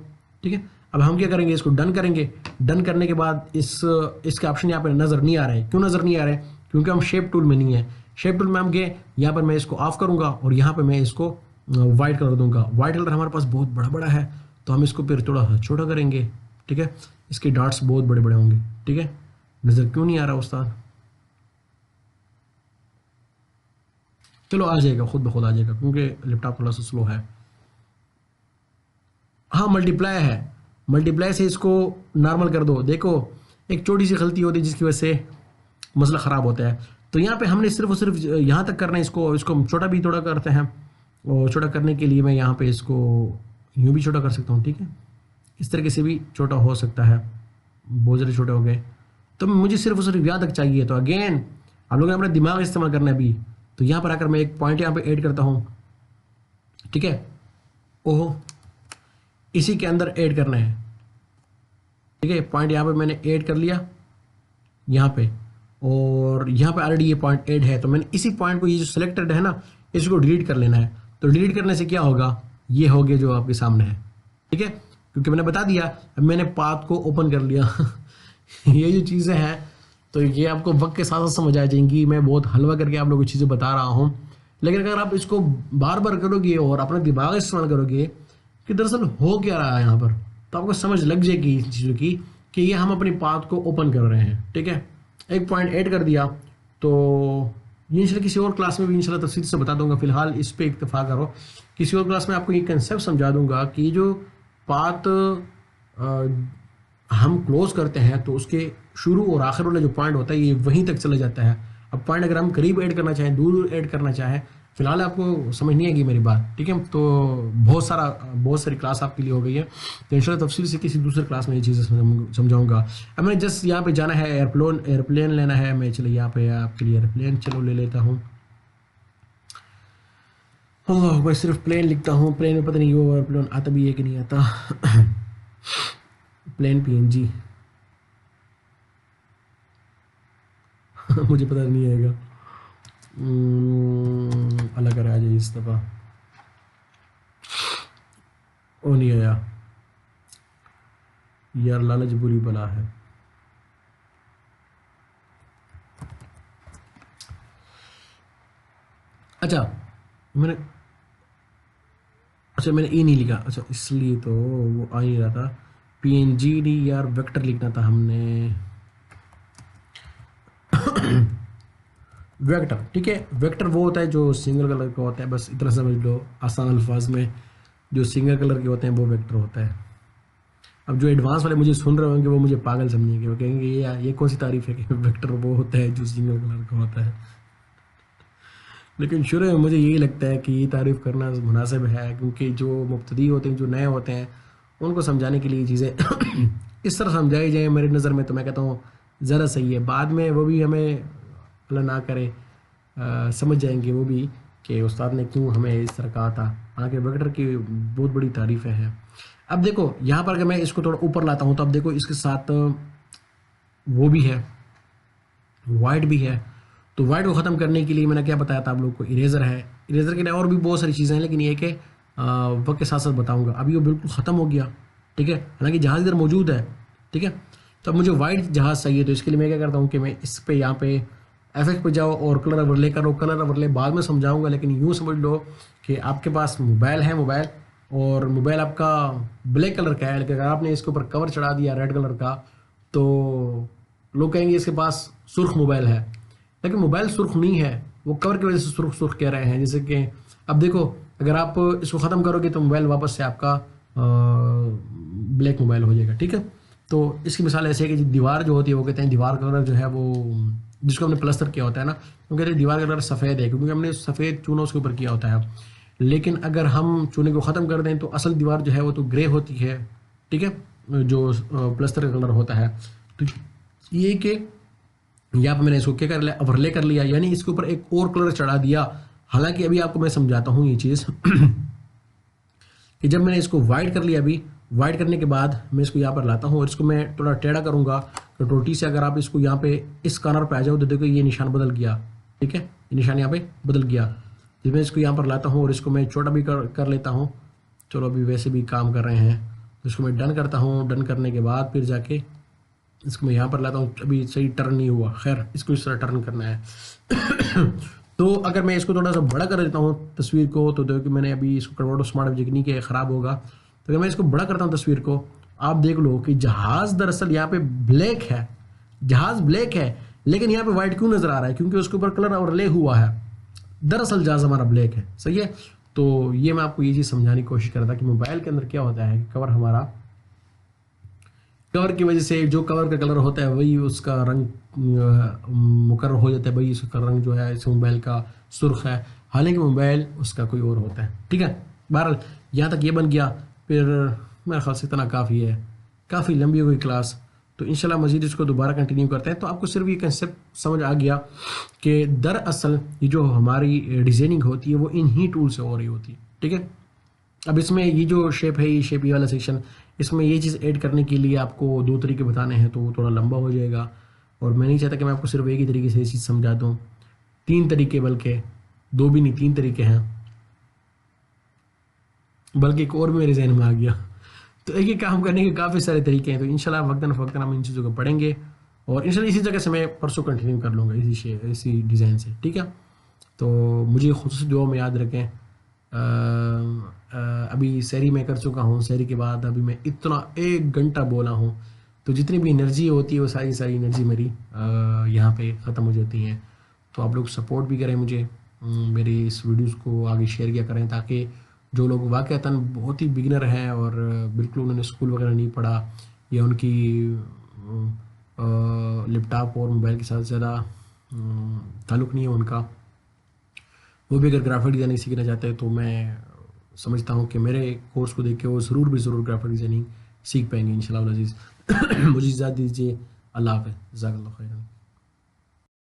ठीक है, अब हम क्या करेंगे, इसको डन करेंगे। डन करने के बाद इसके ऑप्शन यहाँ पर नज़र नहीं आ रहे। क्यों नज़र नहीं आ रहे, क्योंकि हम शेप टूल में नहीं है। शेप टूल में हम गए, यहाँ पर मैं इसको ऑफ करूँगा और यहाँ पर मैं इसको वाइट कलर दूंगा। वाइट कलर हमारे पास बहुत बड़ा बड़ा है तो हम इसको फिर थोड़ा छोटा करेंगे। ठीक है, इसके डॉट्स बहुत बड़े बड़े होंगे। ठीक है, नज़र क्यों नहीं आ रहा उस्ताद, चलो आ जाएगा, खुद ब खुद आ जाएगा क्योंकि लैपटॉप थोड़ा सा स्लो है। हाँ, मल्टीप्लाई है, मल्टीप्लाई से इसको नॉर्मल कर दो। देखो एक छोटी सी गलती होती है जिसकी वजह से मसला ख़राब होता है। तो यहाँ पे हमने सिर्फ और सिर्फ यहाँ तक करना है। इसको हम छोटा भी थोड़ा करते हैं और छोटा करने के लिए मैं यहाँ पे इसको यूँ भी छोटा कर सकता हूँ। ठीक है, इस तरीके से भी छोटा हो सकता है, बहुत ज़्यादा छोटे हो गए। तो मुझे सिर्फ और सिर्फ यहाँ तक चाहिए। तो अगेन आप लोगों ने अपना दिमाग इस्तेमाल करना है अभी। तो यहाँ पर आकर मैं एक पॉइंट यहाँ पे ऐड करता हूँ। ठीक है, ओहो, इसी के अंदर ऐड करना है। ठीक है, पॉइंट यहाँ पे मैंने ऐड कर लिया यहाँ पे, और यहाँ पे ऑलरेडी ये पॉइंट ऐड है। तो मैंने इसी पॉइंट को, ये जो सिलेक्टेड है ना, इसको डिलीट कर लेना है। तो डिलीट करने से क्या होगा, ये हो गया जो आपके सामने है। ठीक है, क्योंकि मैंने बता दिया, अब मैंने पाथ को ओपन कर लिया ये जो चीज़ें हैं तो ये आपको वक्त के साथ साथ समझ आ जाएंगी। मैं बहुत हलवा करके आप लोगों को चीज़ें बता रहा हूँ, लेकिन अगर आप इसको बार बार करोगे और अपना दिमाग इस्तेमाल करोगे कि दरअसल हो क्या रहा है यहाँ पर, तो आपको समझ लग जाएगी इन चीज़ों की कि ये हम अपनी पाथ को ओपन कर रहे हैं। ठीक है, एक पॉइंट ऐड कर दिया। तो ये इंशाल्लाह किसी और क्लास में भी इंशाल्लाह तफसील से बता दूंगा। फिलहाल इस पे इत्तेफा करो, किसी और क्लास में आपको ये कंसेप्ट समझा दूंगा कि जो पाथ हम क्लोज करते हैं तो उसके शुरू और आखिर वाला जो पॉइंट होता है ये वहीं तक चला जाता है। अब पॉइंट अगर हम करीब ऐड करना चाहें, दूर ऐड करना चाहें, फिलहाल आपको समझ नहीं आएगी मेरी बात, ठीक है। तो बहुत सारी क्लास आपके लिए हो गई है, तो इंशाल्लाह तफसील से किसी दूसरे क्लास में ये चीज़ें समझाऊंगा। अब मैंने जस्ट यहाँ पे जाना है, एयरप्लेन लेना है, मैं चलो यहाँ पे आपके लिए एयरप्लेन चलो ले लेता हूँ। अल्लाह भाई, सिर्फ प्लेन लिखता हूँ, प्लेन में पता नहीं वो एयरप्लेन आता भी है कि नहीं आता। प्लेन PNG मुझे पता नहीं आएगा। अलग कर आ जाए इस दफ़ा। ओ नहीं आया यार, लालच बुरी बला है। अच्छा मैंने अच्छा मैंने नहीं लिखा, अच्छा इसलिए तो वो आ नहीं रहा था। PNG नहीं यार, वेक्टर लिखना था हमने। वेक्टर, ठीक है। वेक्टर वो होता है जो सिंगल कलर का होता है, बस इतना समझ लो आसान अल्फाज में, जो सिंगल कलर के होते हैं वो वेक्टर होता है। अब जो एडवांस वाले मुझे सुन रहे होंगे वो मुझे पागल समझेंगे, वो कहेंगे ये कौन सी तारीफ है कि वेक्टर वो होता है जो सिंगल कलर का होता है। लेकिन शुरू में मुझे यही लगता है कि ये तारीफ़ करना मुनासिब है, क्योंकि जो मुब्तदी होते हैं, जो नए होते हैं, उनको समझाने के लिए ये चीज़ें इस तरह समझाई जाए मेरी नज़र में, तो मैं कहता हूँ ज़रा सही है। बाद में वो भी हमें अल्लाह ना करे समझ जाएंगे वो भी कि उस्ताद ने क्यों हमें इस तरह कहा था। हालांकि वेक्टर की बहुत बड़ी तारीफ़ें हैं। अब देखो यहाँ पर अगर मैं इसको थोड़ा ऊपर लाता हूँ तो अब देखो इसके साथ वो भी है, वाइट भी है। तो वाइट को ख़त्म करने के लिए मैंने क्या बताया था आप लोग को, इरेज़र है। इरेज़र के लिए और भी बहुत सारी चीज़ें हैं, लेकिन ये कि वक्त के साथ साथ बताऊंगा। अभी वो बिल्कुल ख़त्म हो गया, ठीक है, हालांकि जहाज़ इधर मौजूद है, ठीक है। तो अब मुझे वाइट जहाज़ चाहिए, तो इसके लिए मैं क्या करता हूँ कि मैं इस पे यहाँ पे FX पे जाओ और कलर ओवरले करो। कलर ओवरले बाद में समझाऊंगा, लेकिन यूँ समझ लो कि आपके पास मोबाइल है, और मोबाइल आपका ब्लैक कलर का है, लेकिन अगर आपने इसके ऊपर कवर चढ़ा दिया रेड कलर का, तो लोग कहेंगे इसके पास सुर्ख मोबाइल है, लेकिन मोबाइल सुर्ख नहीं है, वो कवर की वजह से सुर्ख सुर्ख कह रहे हैं। जैसे कि अब देखो, अगर आप इसको ख़त्म करोगे तो मोबाइल वापस से आपका ब्लैक मोबाइल हो जाएगा, ठीक है। तो इसकी मिसाल ऐसे है कि दीवार जो होती है, वो कहते हैं दीवार का कलर जो है वो, जिसको हमने प्लस्तर किया होता है ना, वो कहते हैं दीवार का कलर सफ़ेद है, क्योंकि हमने सफ़ेद चूना उसके ऊपर किया होता है। लेकिन अगर हम चूने को ख़त्म कर दें तो असल दीवार जो है वो तो ग्रे होती है, ठीक है, जो प्लस्तर का कलर होता है। तो ये कि यहाँ पर मैंने इसको क्या कर लिया, ओवरले कर लिया, यानी इसके ऊपर एक और कलर चढ़ा दिया। हालांकि अभी आपको मैं समझाता हूँ ये चीज़ कि जब मैंने इसको वाइट कर लिया, अभी वाइट करने के बाद मैं इसको यहाँ पर लाता हूँ और इसको मैं थोड़ा टेढ़ा करूँगा कटोटी से। अगर आप इसको यहाँ पे इस कॉर्नर पे आ जाओ तो देखो ये निशान बदल गया, ठीक है, ये निशान यहाँ पे बदल गया। जब मैं इसको यहाँ पर लाता हूँ और इसको मैं छोटा भी कर लेता हूँ, चलो अभी वैसे भी काम कर रहे हैं, तो इसको मैं डन करता हूँ। डन करने के बाद फिर जाके इसको मैं यहाँ पर लाता हूँ। अभी सही टर्न नहीं हुआ, खैर इसको इस तरह टर्न करना है। तो अगर मैं इसको थोड़ा सा बड़ा कर देता हूँ तस्वीर को, तो देखो कि मैंने अभी इसको कन्वर्ट स्मार्ट ऑब्जेक्ट नहीं किया, ख़राब होगा। तो अगर मैं इसको बड़ा करता हूँ तस्वीर को, आप देख लो कि जहाज़ दरअसल यहाँ पे ब्लैक है, जहाज़ ब्लैक है, लेकिन यहाँ पे वाइट क्यों नज़र आ रहा है, क्योंकि उसके ऊपर कलर ओवरले हुआ है। दरअसल जहाज़ हमारा ब्लैक है, सही है। तो ये मैं आपको ये चीज़ समझाने की कोशिश कर रहा था कि मोबाइल के अंदर क्या होता है कि कवर हमारा, कवर की वजह से जो कवर का कलर होता है वही उसका रंग मुकर्रर हो जाता है, वही उसका रंग जो है इस मोबाइल का सुर्ख है, हालांकि मोबाइल उसका कोई और होता है, ठीक है। बहरहाल यहाँ तक ये बन गया। फिर मेरे ख्याल से इतना काफ़ी है, काफ़ी लंबी हो गई क्लास, तो इंशाल्लाह मज़ीद इसको दोबारा कंटिन्यू करते हैं। तो आपको सिर्फ ये कंसेप्ट समझ आ गया कि दरअसल ये जो हमारी डिज़ाइनिंग होती है वो इन्हीं टूल से हो रही होती है, ठीक है। अब इसमें ये जो शेप है, ये शेप ये वाला सेक्शन, इसमें ये चीज़ ऐड करने के लिए आपको 2 तरीके बताने हैं, तो वो थोड़ा लंबा हो जाएगा, और मैं नहीं चाहता कि मैं आपको सिर्फ एक ही तरीके से ये चीज़ समझा दूँ। 3 तरीके, बल्कि 2 भी नहीं 3 तरीके हैं, बल्कि एक और भी मेरे जहन में आ गया। तो एक ही काम करने के काफ़ी सारे तरीके हैं। तो इंशाल्लाह वक्तन फ़वक्तन हम इन चीज़ों को पढ़ेंगे, और इंशाल्लाह इसी जगह से मैं परसों कंटिन्यू कर लूँगा इसी डिज़ाइन से, ठीक है। तो मुझे खुसूसी दुआ में याद रखें। अभी सहरी मैं कर चुका हूँ, सहरी के बाद अभी मैं इतना 1 घंटा बोला हूँ, तो जितनी भी एनर्जी होती है वो सारी एनर्जी मेरी यहाँ पे ख़त्म हो जाती हैं। तो आप लोग सपोर्ट भी करें मुझे, मेरी इस वीडियोस को आगे शेयर किया करें, ताकि जो लोग वाक़तन बहुत ही बिगिनर हैं और बिल्कुल उन्होंने स्कूल वगैरह नहीं पढ़ा, या उनकी लैपटॉप और मोबाइल के साथ ज़्यादा ताल्लुक़ नहीं है उनका, वो भी अगर ग्राफिक डिज़ाइनिंग सीखना चाहते हैं तो मैं समझता हूँ कि मेरे कोर्स को देख के वो ज़रूर ग्राफिक डिज़ाइनिंग सीख पाएंगे इंशाल्लाह अज़ीज़। मुझे इजाज़त दीजिए, अल्लाह हाफ़िज़, जज़ाकल्लाह खैरन।